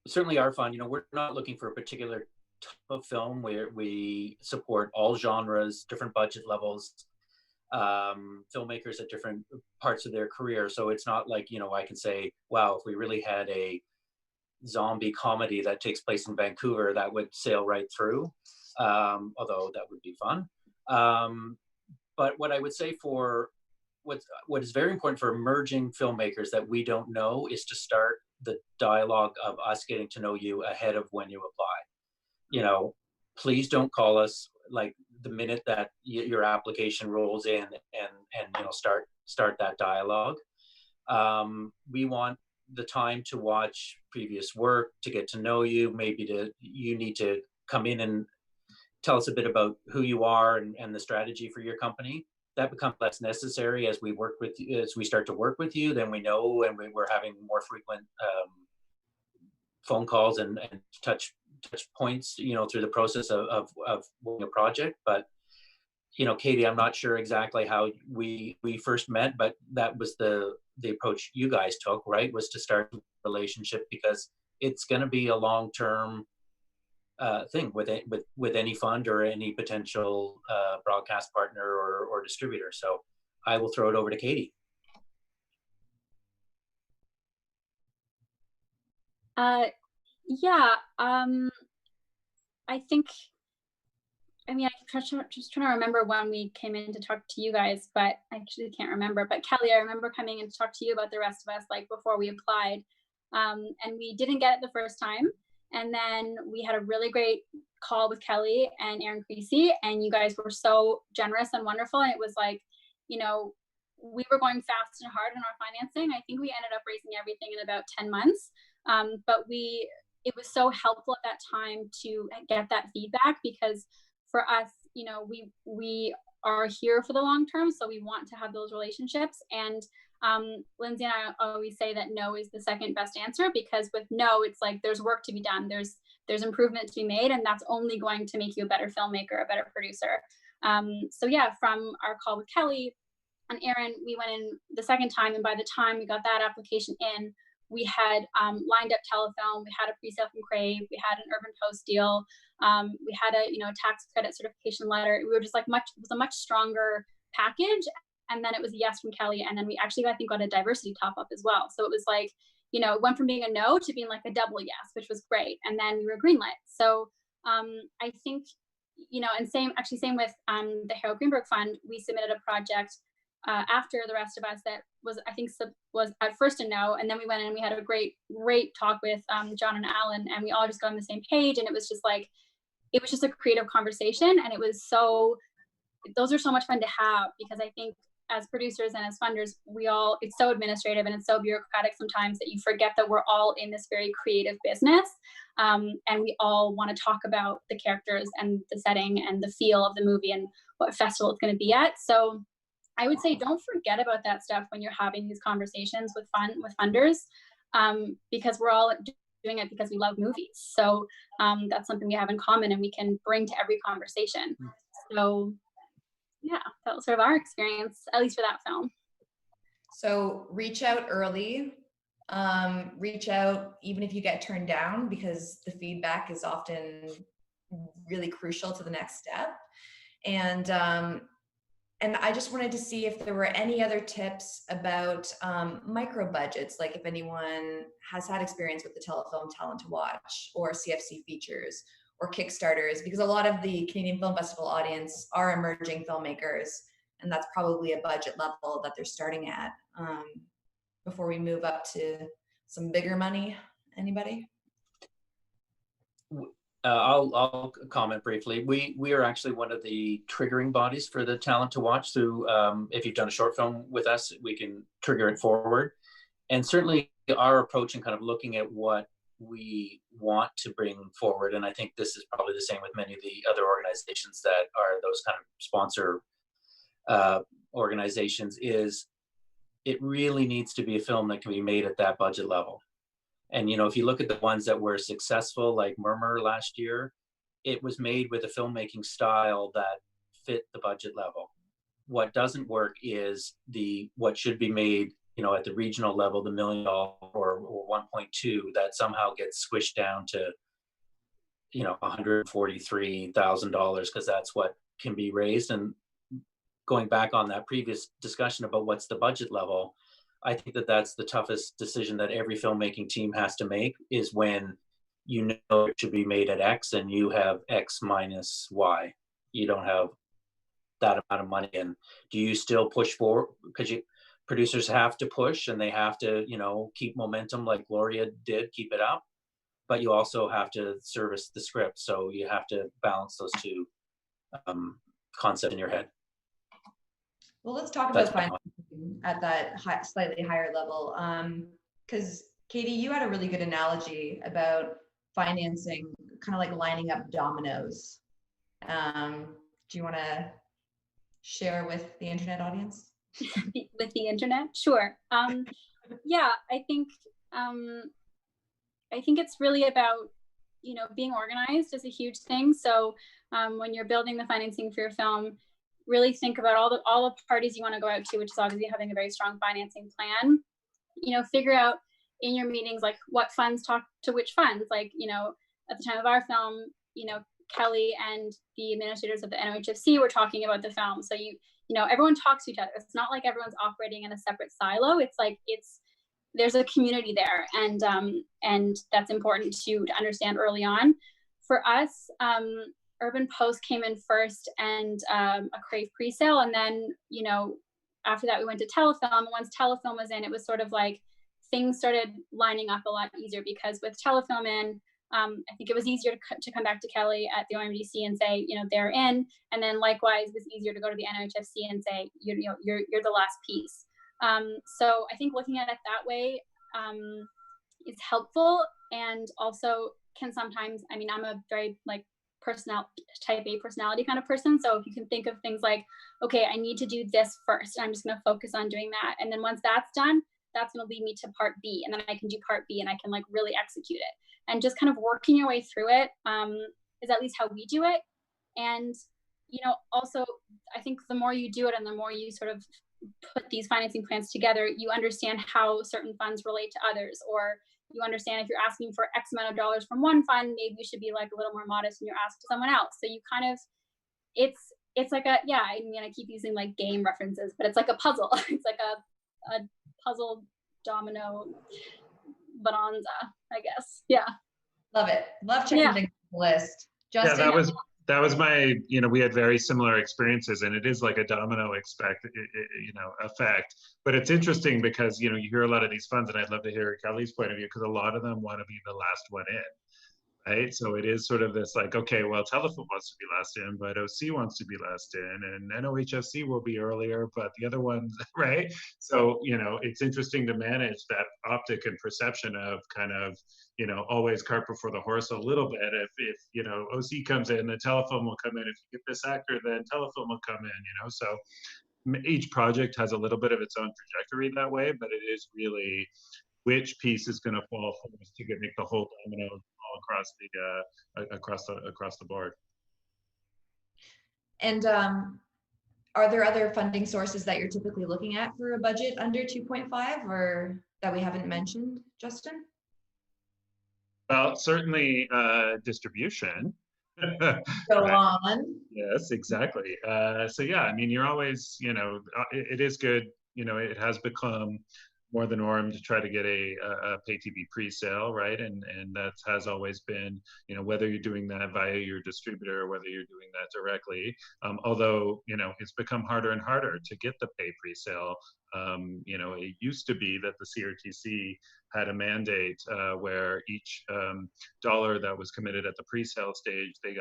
certainly our fund, you know, we're not looking for a particular type of film where we support all genres, different budget levels, filmmakers at different parts of their career. So it's not like, you know, I can say, wow, if we really had a zombie comedy that takes place in Vancouver, that would sail right through, although that would be fun. But what I would say for what is very important for emerging filmmakers that we don't know is to start the dialogue of us getting to know you ahead of when you apply. You know, please don't call us like the minute that your application rolls in and you know, start that dialogue. We want the time to watch previous work, to get to know you. Maybe you need to come in and tell us a bit about who you are and the strategy for your company. that becomes less necessary as we work with you, as we start to work with you. Then we know, and we're having more frequent phone calls and touch points, you know, through the process of a project. But you know, Katie, I'm not sure exactly how we first met, but that was the approach you guys took, right? Was to start a relationship, because it's going to be a long-term thing with any fund or any potential broadcast partner or distributor. So I will throw it over to Katie. Yeah, I think, I mean, I'm just trying to remember when we came in to talk to you guys, but I actually can't remember. But Kelly, I remember coming in to talk to you about The Rest of Us, like before we applied. And we didn't get it the first time. And then we had a really great call with Kelly and Aaron Creasy, and you guys were so generous and wonderful. And it was like, you know, we were going fast and hard in our financing. I think we ended up raising everything in about 10 months. But it was so helpful at that time to get that feedback, because for us, you know, we are here for the long term, so we want to have those relationships. And Lindsay and I always say that no is the second best answer, because with no, it's like there's work to be done, there's improvement to be made, and that's only going to make you a better filmmaker, a better producer. So yeah, from our call with Kelly and Aaron, we went in the second time, and by the time we got that application in, we had lined up telefilm, we had a pre-sale from Crave, we had an Urban Post deal, we had a tax credit certification letter. We were just like it was a much stronger package. And then it was a yes from Kelly, and then we actually I think got a diversity top up as well. So it was like, you know, it went from being a no to being like a double yes, which was great. And then we were greenlit. So I think, you know, and same with the Harold Greenberg Fund, we submitted a project after The Rest of Us that was, I think, was at first a no, and then we went in and we had a great talk with John and Alan, and we all just got on the same page, and it was just a creative conversation, and those are so much fun to have, because I think as producers and as funders, it's so administrative and it's so bureaucratic sometimes that you forget that we're all in this very creative business, and we all want to talk about the characters and the setting and the feel of the movie and what festival it's going to be at. So I would say don't forget about that stuff when you're having these conversations with funders, because we're all doing it because we love movies. So that's something we have in common and we can bring to every conversation. So yeah, that was sort of our experience, at least for that film. So reach out early, reach out even if you get turned down, because the feedback is often really crucial to the next step. And I just wanted to see if there were any other tips about micro budgets, like if anyone has had experience with the telefilm Talent to Watch or CFC features or Kickstarters, because a lot of the Canadian Film Festival audience are emerging filmmakers, and that's probably a budget level that they're starting at. Before we move up to some bigger money, anybody? I'll comment briefly. We are actually one of the triggering bodies for the Talent to Watch. Through if you've done a short film with us, we can trigger it forward. And certainly our approach and kind of looking at what we want to bring forward, and I think this is probably the same with many of the other organizations that are those kind of sponsor organizations, is it really needs to be a film that can be made at that budget level. And, you know, if you look at the ones that were successful, like Murmur last year, it was made with a filmmaking style that fit the budget level. What doesn't work is what should be made, you know, at the regional level, the $1 million or 1.2, that somehow gets squished down to, you know, $143,000, because that's what can be raised. And going back on that previous discussion about what's the budget level, I think that's the toughest decision that every filmmaking team has to make, is when you know it should be made at X and you have X minus Y. You don't have that amount of money. And do you still push forward? Because producers have to push and they have to, you know, keep momentum like Gloria did, keep it up. But you also have to service the script. So you have to balance those two concepts in your head. Well, let's talk about financing at that slightly higher level. Because Katie, you had a really good analogy about financing, kind of like lining up dominoes. Do you want to share with the internet audience? With the internet? Sure. Yeah, I think it's really about, being organized is a huge thing. So when you're building the financing for your film, really think about all the parties you want to go out to, which is obviously having a very strong financing plan. Figure out in your meetings like what funds talk to which funds. Like, at the time of our film, Kelly and the administrators of the NOHFC were talking about the film. So everyone talks to each other. It's not like everyone's operating in a separate silo. It's like there's a community there, and that's important to understand early on. For us, Urban Post came in first, and a Crave presale, and then after that we went to Telefilm. Once Telefilm was in, it was sort of like things started lining up a lot easier, because with Telefilm in, I think it was easier to come back to Kelly at the OMDC and say, they're in, and then likewise it was easier to go to the NOHFC and say, you're the last piece. So I think looking at it that way is helpful, and also can sometimes, I'm a very type A personality kind of person. So if you can think of things like, okay, I need to do this first, and I'm just going to focus on doing that. And then once that's done, that's going to lead me to part B, and then I can do part B, and I can really execute it. And just kind of working your way through it is at least how we do it. And, also I think the more you do it and the more you sort of put these financing plans together, you understand how certain funds relate to others, or you understand if you're asking for X amount of dollars from one fund, maybe you should be a little more modest when you're asked to someone else. So you kind of, it's like I keep using game references, but it's like a puzzle. It's like a puzzle domino bonanza, I guess. Yeah. Love it. Love checking things off the list. Justin? Yeah, that was my, we had very similar experiences, and it is like a domino effect. But it's interesting because, you hear a lot of these funds, and I'd love to hear Kelly's point of view, because a lot of them want to be the last one in. Right, so it is sort of this okay, well, Telefilm wants to be last in, but OC wants to be last in, and NOHFC will be earlier, but the other ones, right? So it's interesting to manage that optic and perception of kind of always cart before the horse a little bit. If OC comes in, the Telefilm will come in. If you get this actor, then Telefilm will come in. So each project has a little bit of its own trajectory that way, but it is really which piece is going to fall first to make the whole domino fall across the board. And are there other funding sources that you're typically looking at for a budget under 2.5, or that we haven't mentioned, Justin? Well, certainly distribution. Go on. Yes, exactly. So yeah, you're always, it is good. It has become more the norm to try to get a pay TV pre-sale, right? And that has always been, whether you're doing that via your distributor or whether you're doing that directly. Although, it's become harder and harder to get the pay pre-sale. It used to be that the CRTC had a mandate where each dollar that was committed at the pre-sale stage, the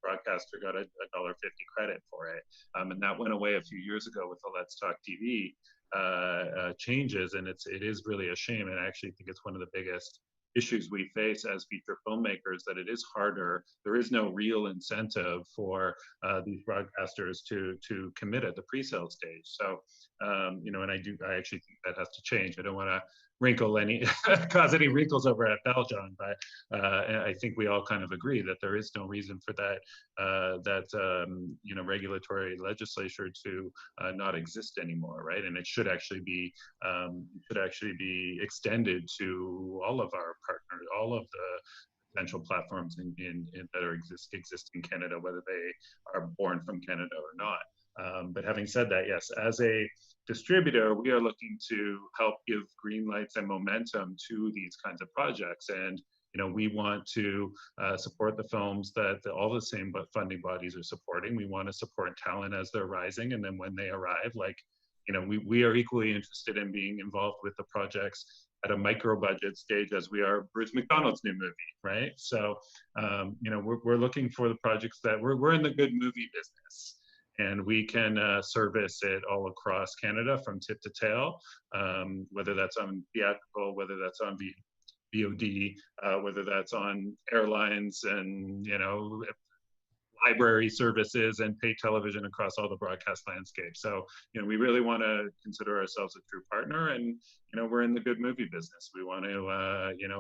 broadcaster got a $1.50 credit for it. And that went away a few years ago with the Let's Talk TV changes, and it is really a shame. And I actually think it's one of the biggest issues we face as feature filmmakers, that it is harder. There is no real incentive for these broadcasters to commit at the pre-sale stage. So, and I actually think that has to change. I don't want to cause any wrinkles over at Belgium, but I think we all kind of agree that there is no reason for that regulatory legislature to not exist anymore, right? And it should actually be extended to all of our partners, all of the potential platforms that exist in Canada, whether they are born from Canada or not. But having said that, yes, as a distributor, we are looking to help give green lights and momentum to these kinds of projects. And we want to support the films that all the same funding bodies are supporting. We want to support talent as they're rising, and then when they arrive, we are equally interested in being involved with the projects at a micro budget stage as we are Bruce McDonald's new movie, right? So, we're looking for the projects that we're in the good movie business, and we can service it all across Canada from tip to tail, whether that's on theatrical, whether that's on VOD, whether that's on airlines and library services and pay television across all the broadcast landscape. So, we really want to consider ourselves a true partner, and, we're in the good movie business. We want to,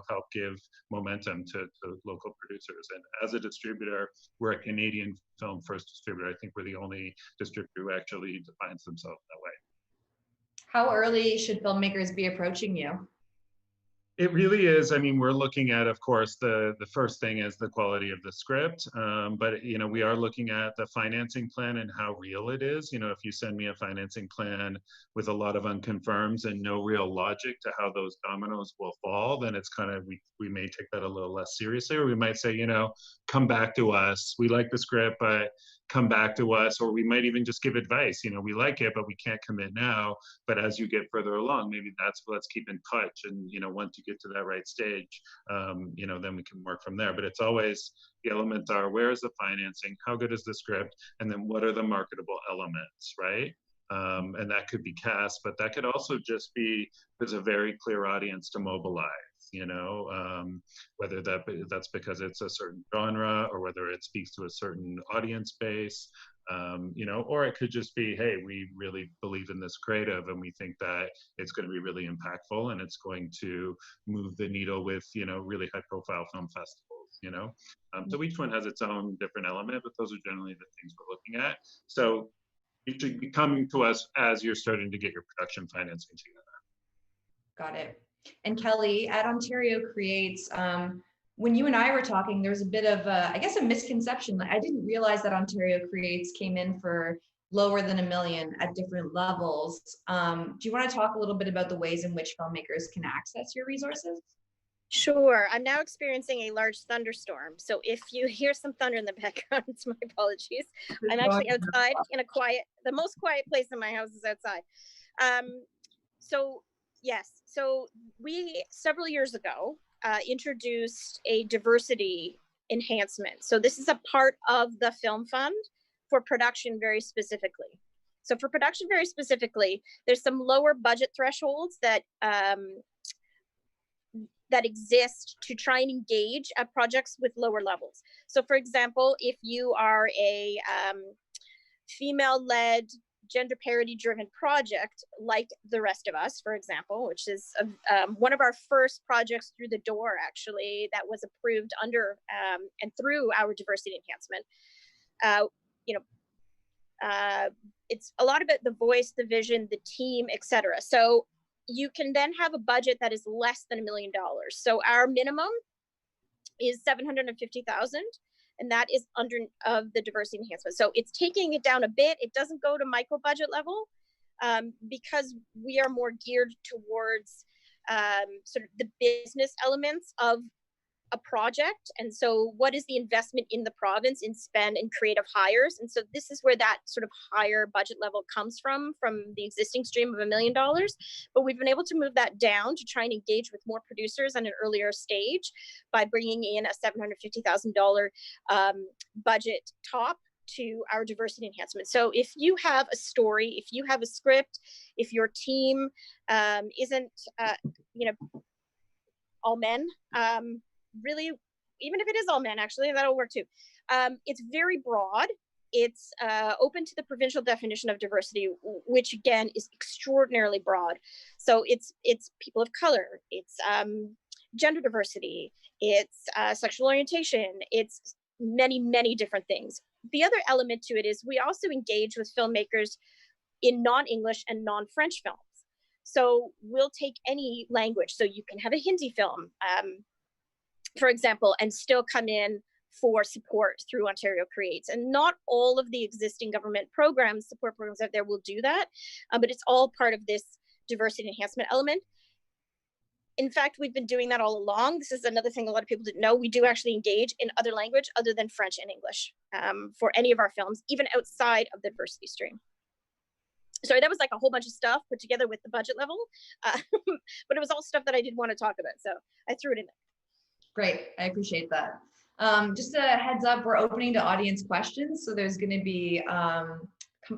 help give momentum to local producers. And as a distributor, we're a Canadian film first distributor. I think we're the only distributor who actually defines themselves that way. How early should filmmakers be approaching you? It really is. I mean, we're looking at, of course, the first thing is the quality of the script. But, we are looking at the financing plan and how real it is. If you send me a financing plan with a lot of unconfirms and no real logic to how those dominoes will fall, then it's kind of, we may take that a little less seriously, or we might say, come back to us. We like the script, but come back to us. Or we might even just give advice. We like it, but we can't commit now. But as you get further along, maybe let's keep in touch. And, once you get to that right stage, then we can work from there. But it's always, the elements are, where is the financing? How good is the script? And then what are the marketable elements, right? And that could be cast, but that could also just be, there's a very clear audience to mobilize, whether that's because it's a certain genre, or whether it speaks to a certain audience base, or it could just be, hey, we really believe in this creative and we think that it's going to be really impactful and it's going to move the needle with, really high profile film festivals, so each one has its own different element, but those are generally the things we're looking at. So you should be coming to us as you're starting to get your production financing together. Got it. And Kelly, at Ontario Creates, when you and I were talking, there was a bit of, I guess, a misconception. I didn't realize that Ontario Creates came in for lower than $1 million at different levels. Do you want to talk a little bit about the ways in which filmmakers can access your resources? Sure. I'm now experiencing a large thunderstorm. So if you hear some thunder in the background, it's my apologies. I'm actually outside in the most quiet place in my house is outside. So yes, so we several years ago introduced a diversity enhancement. So this is a part of the Film Fund for production very specifically. So for production very specifically, there's some lower budget thresholds that exist to try and engage at projects with lower levels. So for example, if you are a female-led, gender parity-driven project, like The Rest of Us, for example, which is one of our first projects through the door, actually, that was approved under and through our diversity enhancement. It's a lot about the voice, the vision, the team, etc. So you can then have a budget that is less than $1 million. So our minimum is $750,000, and that is under of the diversity enhancement. So it's taking it down a bit. It doesn't go to micro budget level because we are more geared towards sort of the business elements of a project. And so what is the investment in the province in spend and creative hires? And so this is where that sort of higher budget level comes from the existing stream of $1 million. But we've been able to move that down to try and engage with more producers on an earlier stage by bringing in a $750,000 budget top to our diversity enhancement. So if you have a story, if you have a script, if your team isn't, all men, really, even if it is all men, actually, that'll work too. It's very broad. It's open to the provincial definition of diversity, which again is extraordinarily broad. So it's people of color, it's gender diversity, it's sexual orientation, it's many, many different things. The other element to it is we also engage with filmmakers in non-English and non-French films. So we'll take any language. So you can have a Hindi film, for example, and still come in for support through Ontario Creates. And not all of the existing government programs, support programs out there will do that, but it's all part of this diversity enhancement element. In fact, we've been doing that all along. This is another thing a lot of people didn't know. We do actually engage in other language other than French and English for any of our films, even outside of the diversity stream. Sorry, that was like a whole bunch of stuff put together with the budget level, but it was all stuff that I didn't want to talk about. So I threw it in there. Great, I appreciate that. Just a heads up, we're opening to audience questions. So there's gonna be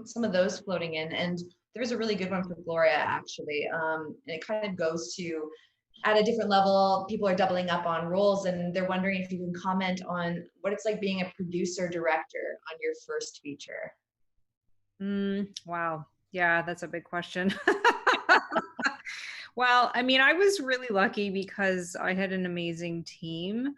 some of those floating in, and there's a really good one for Gloria, actually. And it kind of goes to, at a different level, people are doubling up on roles, and they're wondering if you can comment on what it's like being a producer director on your first feature. Wow. Yeah, that's a big question. Well, I mean, I was really lucky because I had an amazing team.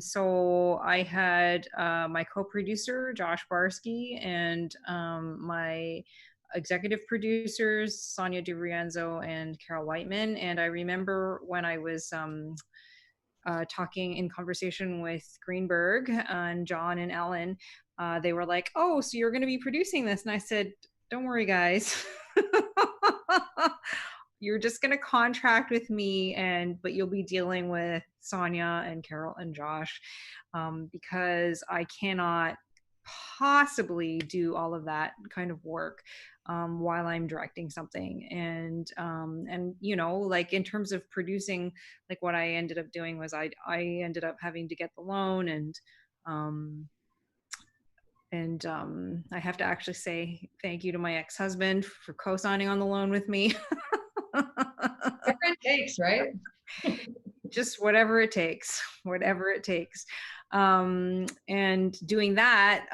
So I had my co-producer, Josh Barsky, and my executive producers, Sonia DiRienzo and Carol Whiteman. And I remember when I was talking in conversation with Greenberg and John and Ellen, they were like, "Oh, so you're going to be producing this?" And I said, "Don't worry, guys." You're just going to contract with me, but you'll be dealing with Sonia and Carol and Josh, because I cannot possibly do all of that kind of work while I'm directing something. And like in terms of producing, like what I ended up doing was I ended up having to get the loan, and I have to actually say thank you to my ex-husband for co-signing on the loan with me. Whatever it takes, right? Just whatever it takes, whatever it takes. And doing that,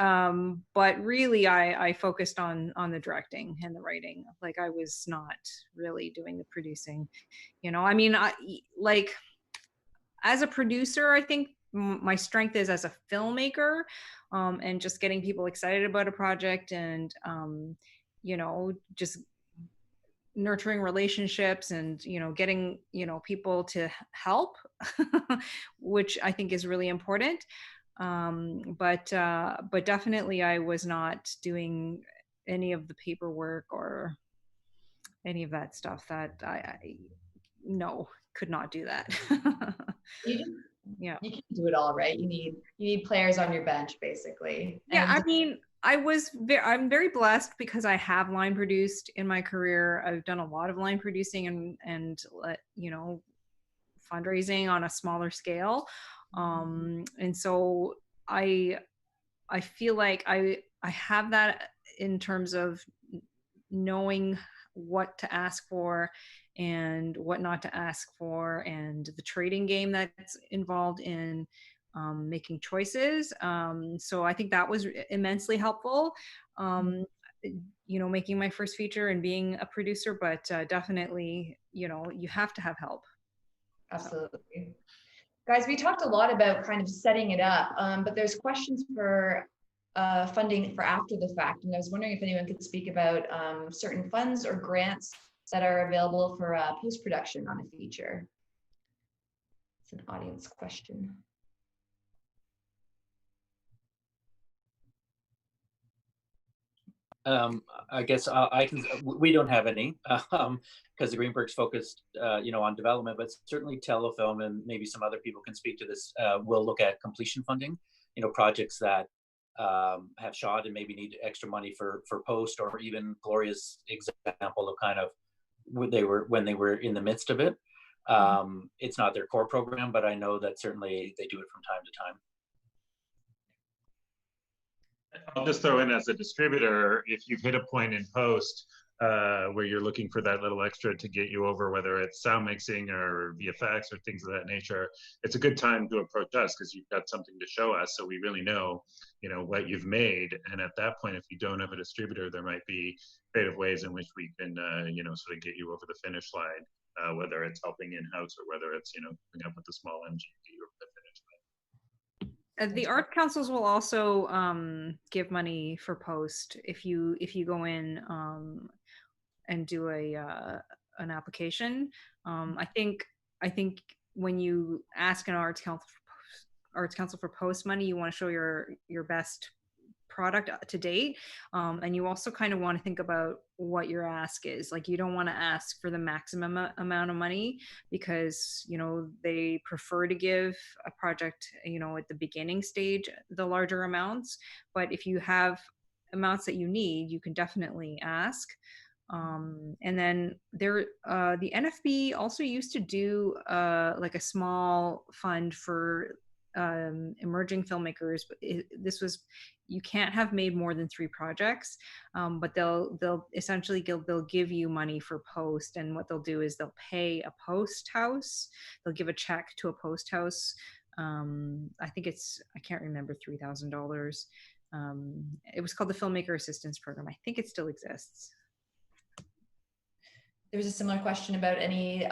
but really I focused on the directing and the writing. Like I was not really doing the producing, I mean, like as a producer, I think my strength is as a filmmaker, and just getting people excited about a project, and just nurturing relationships, and getting people to help, which I think is really important. But definitely I was not doing any of the paperwork or any of that stuff. That I no, could not do that. You just, Yeah. you can't do it all, right? You need players on your bench, basically. Yeah, And I mean, I'm very blessed because I have line produced in my career. I've done a lot of line producing and fundraising on a smaller scale. And so I feel like I have that in terms of knowing what to ask for and what not to ask for, and the trading game that's involved in making choices. So I think that was immensely helpful, making my first feature and being a producer, but definitely, you have to have help. absolutely. Guys, we talked a lot about kind of setting it up, but there's questions for funding for after the fact. And I was wondering if anyone could speak about certain funds or grants that are available for post-production on a feature. It's an audience question. I guess I can. We don't have any because the Greenberg's focused, on development. But certainly, Telefilm and maybe some other people can speak to this. We'll look at completion funding. Projects that have shot and maybe need extra money for post, or even Gloria's example of kind of when they were in the midst of it. It's not their core program, but I know that certainly they do it from time to time. I'll just throw in as a distributor, if you've hit a point in post where you're looking for that little extra to get you over, whether it's sound mixing or VFX or things of that nature, it's a good time to approach us because you've got something to show us. So we really know, what you've made. And at that point, if you don't have a distributor, there might be creative ways in which we can, sort of get you over the finish line, whether it's helping in-house or whether it's, coming up with a small MG to get you over the finish line. The art councils will also give money for post if you go in and do an application. I think when you ask an arts council for post money, you want to show your best product to date, and you also kind of want to think about what your ask is. Like, you don't want to ask for the maximum amount of money because they prefer to give a project at the beginning stage the larger amounts. But if you have amounts that you need, you can definitely ask. And then the NFB also used to do like a small fund for emerging filmmakers, but this was you can't have made more than 3 projects, but they'll essentially they'll give you money for post, and what they'll do is they'll pay a post house. They'll give a check to a post house. I think I can't remember, $3,000. It was called the Filmmaker Assistance Program. I think it still exists. There was a similar question about any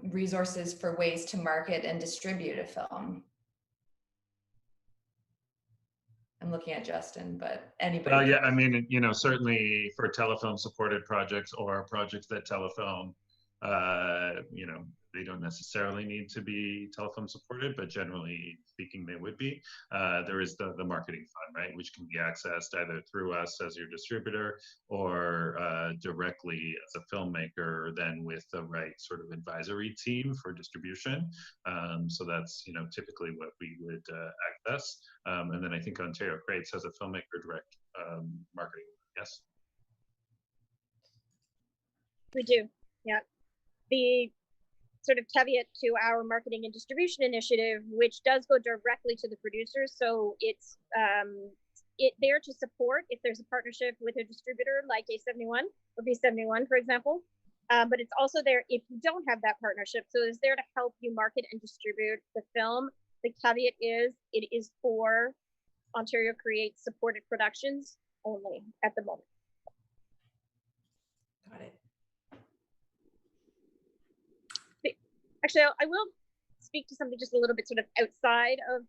resources for ways to market and distribute a film. I'm looking at Justin, but anybody. Well, yeah, I mean, you know, certainly for telefilm supported projects or projects that telefilm, you know, they don't necessarily need to be telefilm supported, but generally speaking, they would be. There is the marketing fund, right, which can be accessed either through us as your distributor or directly as a filmmaker, then with the right sort of advisory team for distribution. So that's, you know, typically what we would access. And then I think Ontario Creates has a filmmaker direct marketing. Yes. We do, yeah. The sort of caveat to our marketing and distribution initiative, which does go directly to the producers. So it's there to support if there's a partnership with a distributor like A71 or B71, for example. But it's also there if you don't have that partnership. So it's there to help you market and distribute the film. The caveat is it is for Ontario Creates supported productions only at the moment. Got it. Actually, I will speak to something just a little bit sort of outside of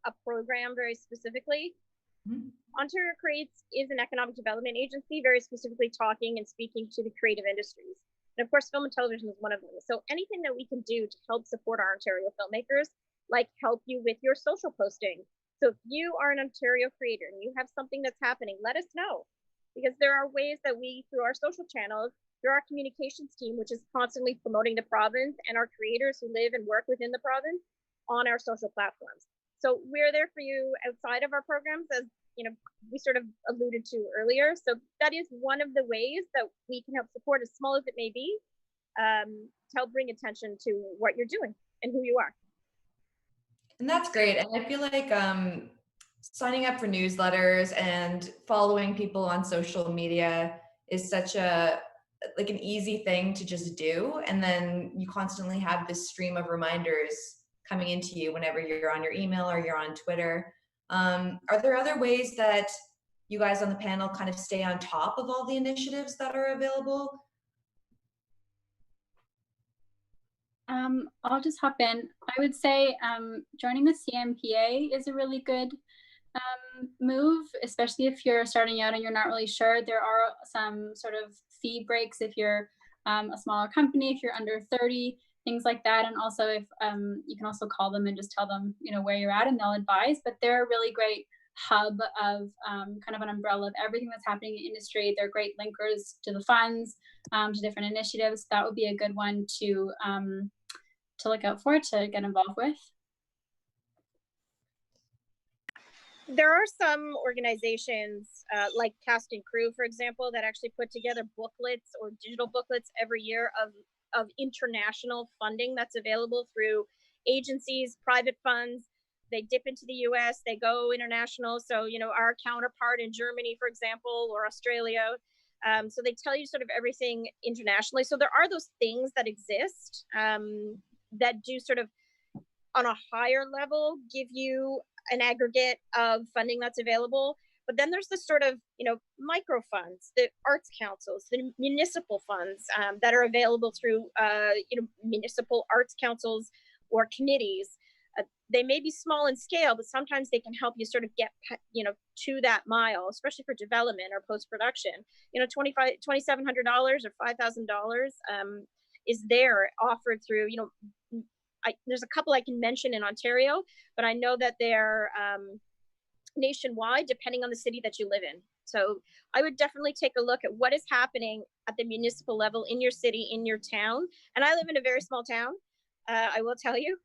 a program very specifically. Mm-hmm. Ontario Creates is an economic development agency, very specifically talking and speaking to the creative industries. And of course, film and television is one of them. So anything that we can do to help support our Ontario filmmakers, like help you with your social posting. So if you are an Ontario creator and you have something that's happening, let us know. Because there are ways that we, through our social channels, through our communications team, which is constantly promoting the province, and our creators who live and work within the province on our social platforms. So we're there for you outside of our programs, as you know, we sort of alluded to earlier. So that is one of the ways that we can help support, as small as it may be, to help bring attention to what you're doing and who you are. And that's great. And I feel like signing up for newsletters and following people on social media is such an easy thing to just do. And then you constantly have this stream of reminders coming into you whenever you're on your email or you're on Twitter. Are there other ways that you guys on the panel kind of stay on top of all the initiatives that are available? I'll just hop in. I would say joining the CMPA is a really good move, especially if you're starting out and you're not really sure. There are some sort of fee breaks if you're a smaller company, if you're under 30, things like that. And also if you can also call them and just tell them, you know, where you're at, and they'll advise. But they're a really great hub of kind of an umbrella of everything that's happening in the industry. They're great linkers to the funds, to different initiatives. That would be a good one to look out for, to get involved with. There are some organizations like Cast and Crew, for example, that actually put together booklets or digital booklets every year of international funding that's available through agencies, private funds. They dip into the US, they go international. So, you know, our counterpart in Germany, for example, or Australia. So they tell you sort of everything internationally. So there are those things that exist that do sort of on a higher level give you an aggregate of funding that's available. But then there's this sort of, you know, micro funds, the arts councils, the municipal funds that are available through, you know, municipal arts councils or committees. They may be small in scale, but sometimes they can help you sort of get, you know, to that mile, especially for development or post-production. You know, $2,700 or $5,000 is there, offered through, you know, there's a couple I can mention in Ontario, but I know that they're nationwide, depending on the city that you live in. So I would definitely take a look at what is happening at the municipal level in your city, in your town. And I live in a very small town, I will tell you.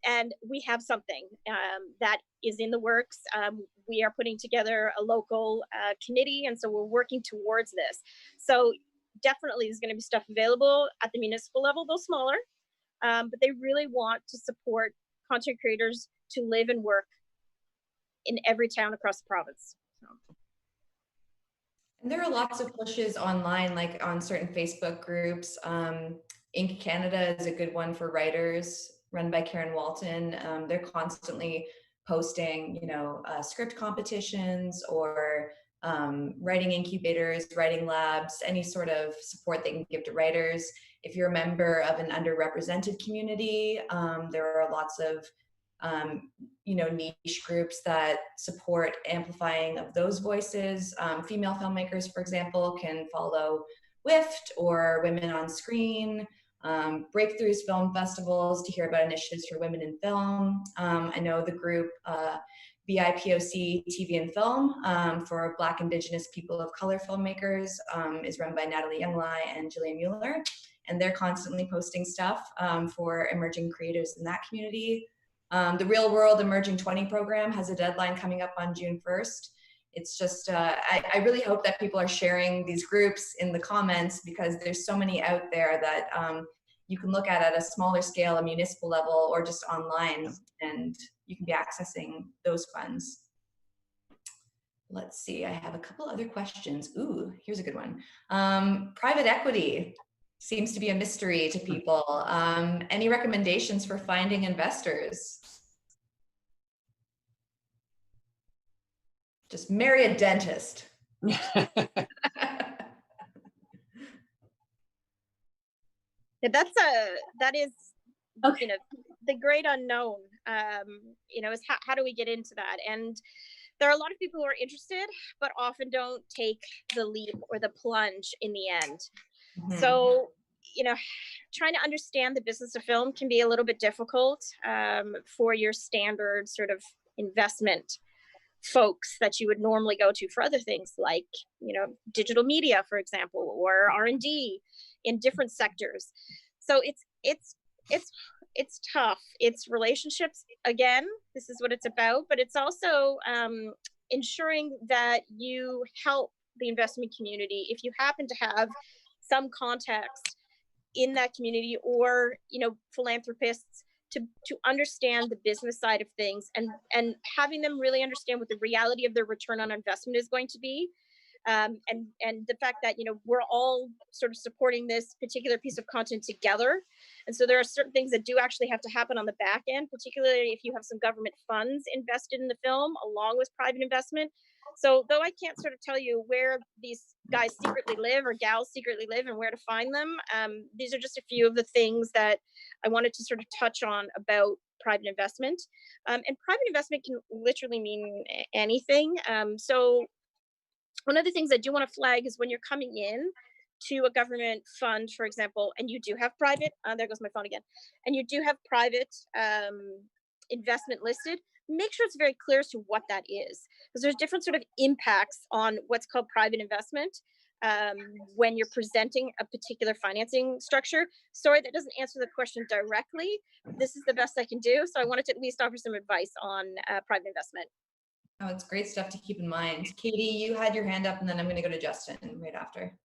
And we have something that is in the works. We are putting together a local committee, and so we're working towards this. So definitely there's going to be stuff available at the municipal level, though smaller, but they really want to support content creators to live and work in every town across the province. So. And there are lots of pushes online, like on certain Facebook groups. Inc. Canada is a good one for writers, run by Karen Walton. They're constantly posting, script competitions or writing incubators, writing labs, any sort of support they can give to writers. If you're a member of an underrepresented community, there are lots of niche groups that support amplifying of those voices. Female filmmakers, for example, can follow WIFT or Women on Screen, Breakthroughs film festivals to hear about initiatives for women in film. I know the group BIPOC TV and Film for Black, Indigenous, People of Color filmmakers is run by Natalie Younglai and Jillian Mueller, and they're constantly posting stuff for emerging creators in that community. The Real World Emerging 20 program has a deadline coming up on June 1st. It's just, I really hope that people are sharing these groups in the comments, because there's so many out there that you can look at a smaller scale, a municipal level, or just online, and you can be accessing those funds. Let's see, I have a couple other questions. Ooh, here's a good one. Private equity seems to be a mystery to people. Any recommendations for finding investors? Just marry a dentist. That is, Okay. the great unknown. Is how do we get into that? And there are a lot of people who are interested, but often don't take the leap or the plunge in the end. Mm-hmm. So, trying to understand the business of film can be a little bit difficult for your standard sort of investment folks that you would normally go to for other things like, digital media, for example, or R&D in different sectors. So it's tough. It's relationships. Again, this is what it's about, but it's also ensuring that you help the investment community if you happen to have some context in that community, or philanthropists, to understand the business side of things, and having them really understand what the reality of their return on investment is going to be, and the fact that we're all sort of supporting this particular piece of content together. And so there are certain things that do actually have to happen on the back end, particularly if you have some government funds invested in the film along with private investment. So though I can't sort of tell you where these guys secretly live or gals secretly live and where to find them, these are just a few of the things that I wanted to sort of touch on about private investment. And private investment can literally mean anything. So one of the things I do want to flag is when you're coming in to a government fund, for example, and you do have private, there goes my phone again, and you do have private investment listed, make sure it's very clear as to what that is, because there's different sort of impacts on what's called private investment when you're presenting a particular financing structure. Sorry, that doesn't answer the question directly. This is the best I can do. So I wanted to at least offer some advice on private investment. Oh, it's great stuff to keep in mind. Katie, you had your hand up, and then I'm going to go to Justin right after.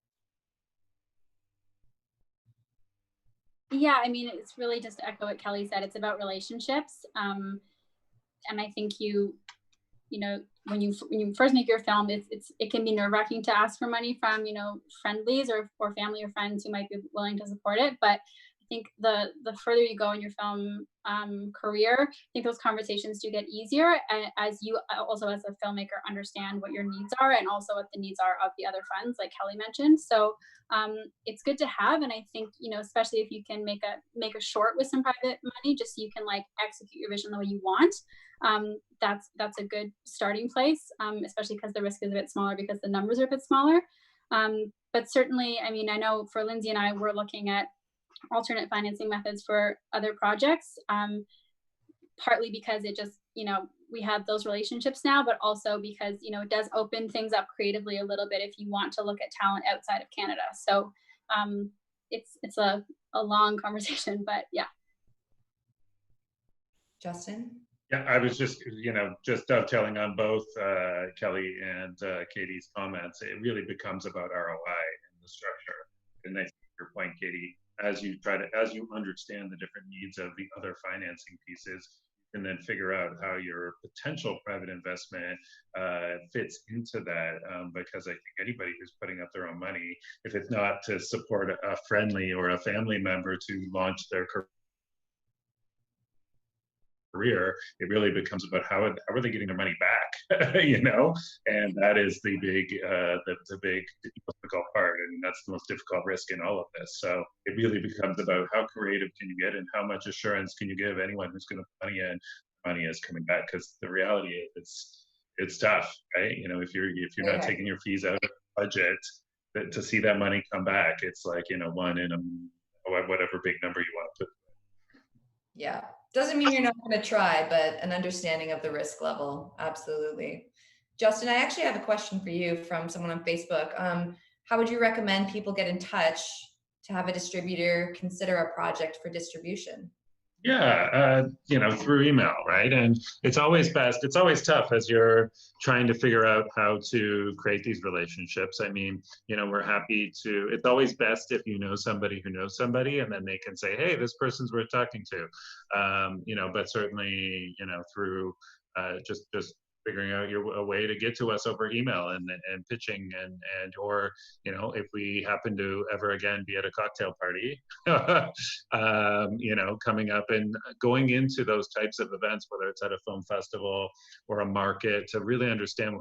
Yeah, I mean, it's really just to echo what Kelly said. It's about relationships. And I think when you first make your film, it can be nerve-wracking to ask for money from friendlies or family or friends who might be willing to support it. But I think the further you go in your film career, I think those conversations do get easier as you also as a filmmaker understand what your needs are and also what the needs are of the other funds, like Kelly mentioned. So it's good to have, and I think especially if you can make a short with some private money, just so you can execute your vision the way you want. That's a good starting place, especially because the risk is a bit smaller because the numbers are a bit smaller. But certainly, I mean, I know for Lindsay and I, we're looking at alternate financing methods for other projects, partly because it just, we have those relationships now, but also because, it does open things up creatively a little bit if you want to look at talent outside of Canada. So it's a long conversation, but yeah. Justin? Yeah, I was just dovetailing on both Kelly and Katie's comments. It really becomes about ROI and the structure. And I think your point, Katie, as you understand the different needs of the other financing pieces, and then figure out how your potential private investment fits into that. Because I think anybody who's putting up their own money, if it's not to support a friendly or a family member to launch their career, it really becomes about how are they getting their money back, you know? And that is the big difficult part, and that's the most difficult risk in all of this. So it really becomes about how creative can you get and how much assurance can you give anyone who's going to put money in, money is coming back, because the reality is it's tough, right? You know, if you're not taking your fees out of the budget, to see that money come back, it's like, you know, one in a whatever big number you want to put. Yeah. Doesn't mean you're not going to try, but an understanding of the risk level. Absolutely. Justin, I actually have a question for you from someone on Facebook. How would you recommend people get in touch to have a distributor consider a project for distribution? Yeah, you know, through email, right? And it's always best. It's always tough as you're trying to figure out how to create these relationships. I mean, you know, we're happy to. It's always best if you know somebody who knows somebody, and then they can say, "Hey, this person's worth talking to." You know, but certainly, you know, through just figuring out a way to get to us over email and pitching and or, you know, if we happen to ever again be at a cocktail party, you know, coming up and going into those types of events, whether it's at a film festival or a market, to really understand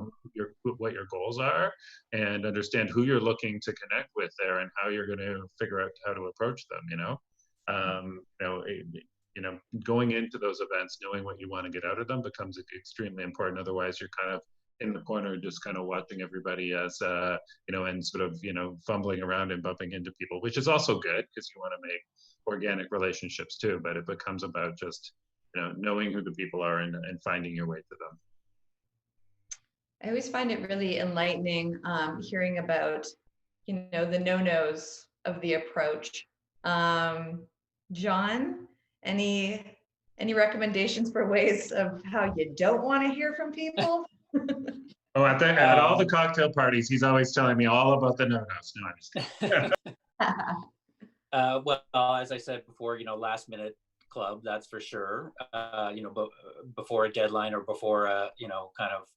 what your goals are and understand who you're looking to connect with there and how you're going to figure out how to approach them, you know. You know, going into those events, knowing what you want to get out of them becomes extremely important. Otherwise, you're kind of in the corner, just kind of watching everybody as, you know, and sort of, you know, fumbling around and bumping into people, which is also good because you want to make organic relationships too. But it becomes about just, you know, knowing who the people are and finding your way to them. I always find it really enlightening hearing about, you know, the no-nos of the approach. John, any recommendations for ways of how you don't want to hear from people? Oh, at all the cocktail parties, he's always telling me all about the no-nos. No, I'm just kidding. Well, as I said before, you know, last minute club, that's for sure. You know, before a deadline or before, you know, kind of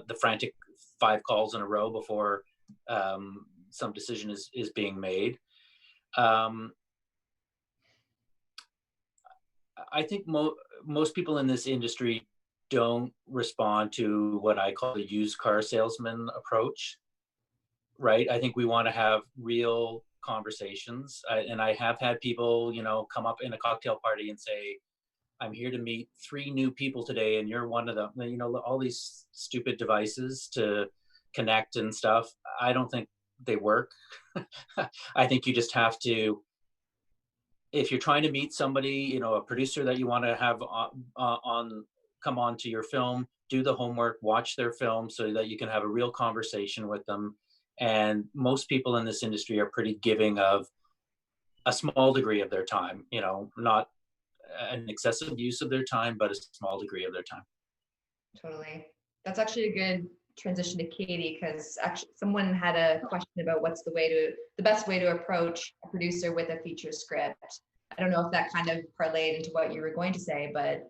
the frantic 5 calls in a row before some decision is being made. I think most people in this industry don't respond to what I call the used car salesman approach, right? I think we want to have real conversations. And I have had people, you know, come up in a cocktail party and say, I'm here to meet 3 new people today, and you're one of them. You know, all these stupid devices to connect and stuff. I don't think they work. I think you just have to, if you're trying to meet somebody, you know, a producer that you want to have come on to your film, do the homework, watch their film so that you can have a real conversation with them. And most people in this industry are pretty giving of a small degree of their time, you know, not an excessive use of their time, but a small degree of their time. Totally. That's actually a good transition to Katie, because actually someone had a question about what's the best way to approach a producer with a feature script. I don't know if that kind of parlayed into what you were going to say, but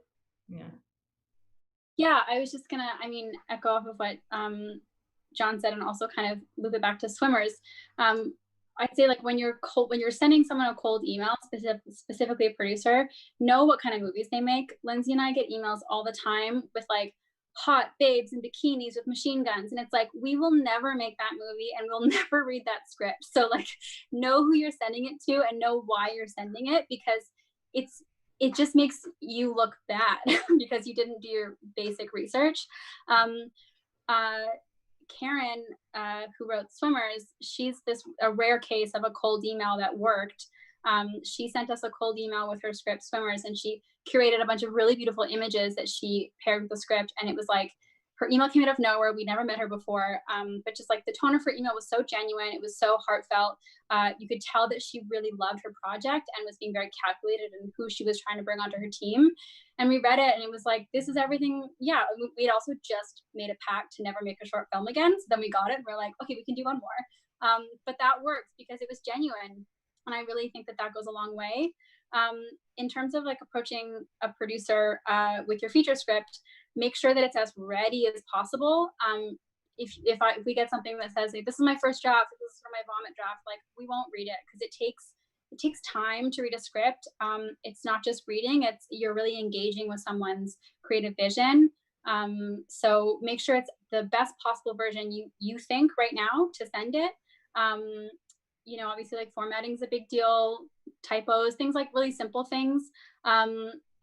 yeah. Yeah, I was just gonna, echo off of what John said, and also kind of loop it back to swimmers. I'd say, like, when you're sending someone a cold email, specifically a producer, know what kind of movies they make. Lindsay and I get emails all the time with like hot babes in bikinis with machine guns, and it's like, we will never make that movie and we'll never read that script. So, like, know who you're sending it to and know why you're sending it, because it just makes you look bad because you didn't do your basic research. Karen, who wrote Swimmers, she's a rare case of a cold email that worked. She sent us a cold email with her script, Swimmers, and she curated a bunch of really beautiful images that she paired with the script. And it was like, her email came out of nowhere. We'd never met her before, but just like the tone of her email was so genuine. It was so heartfelt. You could tell that she really loved her project and was being very calculated in who she was trying to bring onto her team. And we read it and it was like, this is everything. Yeah, we'd also just made a pact to never make a short film again. So then we got it and we're like, okay, we can do one more. But that works because it was genuine. And I really think that goes a long way. In terms of like approaching a producer with your feature script, make sure that it's as ready as possible. If we get something that says, hey, this is my first draft, this is for my vomit draft, like we won't read it, because it takes time to read a script. It's not just reading, you're really engaging with someone's creative vision. So make sure it's the best possible version you think right now to send it. You know, obviously like formatting is a big deal, typos, things like really simple things.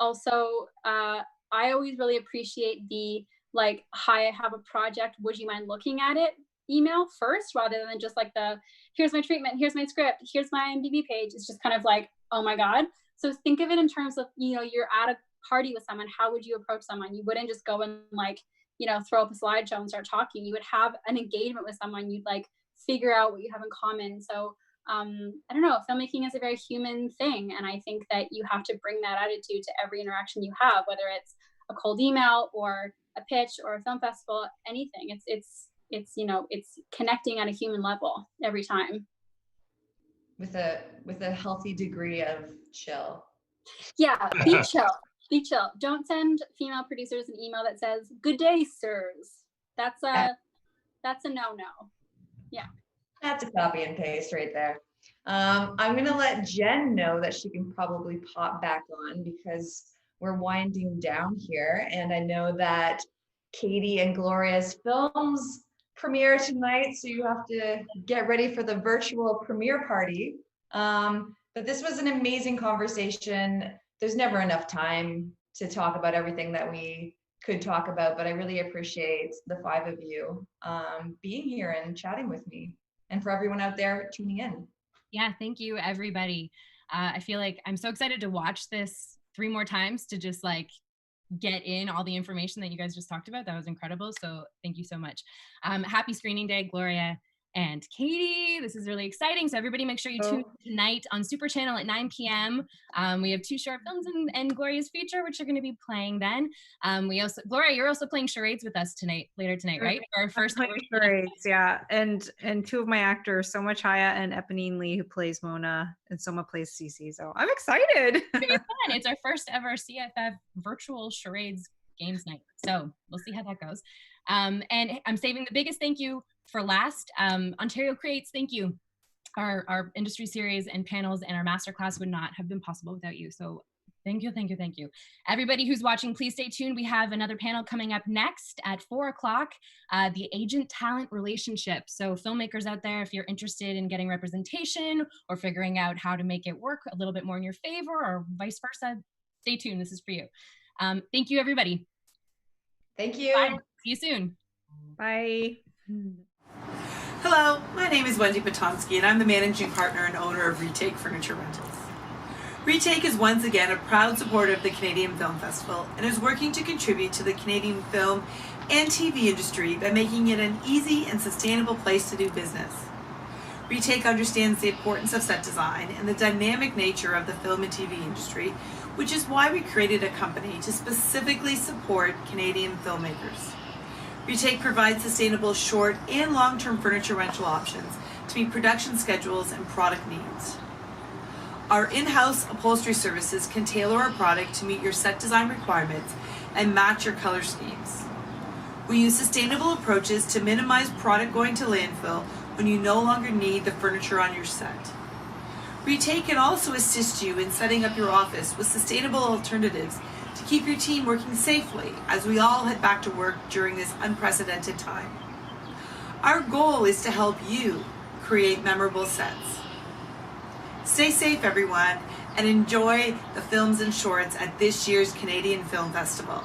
Also, I always really appreciate the like, hi, I have a project, would you mind looking at it email first, rather than just like here's my treatment, here's my script, here's my IMDb page. It's just kind of like, oh my God. So think of it in terms of, you know, you're at a party with someone, how would you approach someone? You wouldn't just go and like, you know, throw up a slideshow and start talking. You would have an engagement with someone. You'd like figure out what you have in common. So I don't know, filmmaking is a very human thing. And I think that you have to bring that attitude to every interaction you have, whether it's a cold email or a pitch or a film festival, anything. It's you know, it's connecting at a human level every time. With a healthy degree of chill. Yeah, be chill. Be chill. Don't send female producers an email that says, "Good day, sirs." That's a no-no. Yeah. That's a copy and paste right there. I'm gonna let Jen know that she can probably pop back on because we're winding down here. And I know that Katie and Gloria's films premiere tonight, so you have to get ready for the virtual premiere party. But this was an amazing conversation. There's never enough time to talk about everything that we could talk about, but I really appreciate the five of you being here and chatting with me, and for everyone out there tuning in. Yeah, thank you, everybody. I feel like I'm so excited to watch this 3 more times to just like get in all the information that you guys just talked about. That was incredible. So thank you so much. Happy screening day, Gloria and Katie. This is really exciting. So everybody make sure you tune in tonight on Super Channel at 9 p.m. We have 2 short films and Gloria's feature, which are going to be playing then. Gloria, you're also playing charades with us later tonight, right? Our first charades, yeah. And 2 of my actors, Soma Chaya and Eponine Lee, who plays Mona, and Soma plays Cece. So I'm excited. It's gonna be fun. It's our first ever CFF virtual charades games night. So we'll see how that goes. And I'm saving the biggest thank you for last. Ontario Creates, thank you. Our industry series and panels and our masterclass would not have been possible without you. So thank you, thank you, thank you. Everybody who's watching, please stay tuned. We have another panel coming up next at 4 o'clock, the agent-talent relationship. So filmmakers out there, if you're interested in getting representation or figuring out how to make it work a little bit more in your favor or vice versa, stay tuned. This is for you. Thank you, everybody. Thank you. Bye. See you soon. Bye. Hello, my name is Wendy Potonsky, and I'm the managing partner and owner of Retake Furniture Rentals. Retake is once again a proud supporter of the Canadian Film Festival and is working to contribute to the Canadian film and TV industry by making it an easy and sustainable place to do business. Retake understands the importance of set design and the dynamic nature of the film and TV industry, which is why we created a company to specifically support Canadian filmmakers. Retake provides sustainable short and long-term furniture rental options to meet production schedules and product needs. Our in-house upholstery services can tailor a product to meet your set design requirements and match your color schemes. We use sustainable approaches to minimize product going to landfill when you no longer need the furniture on your set. Retake can also assist you in setting up your office with sustainable alternatives to keep your team working safely as we all head back to work during this unprecedented time. Our goal is to help you create memorable sets. Stay safe, everyone, and enjoy the films and shorts at this year's Canadian Film Festival.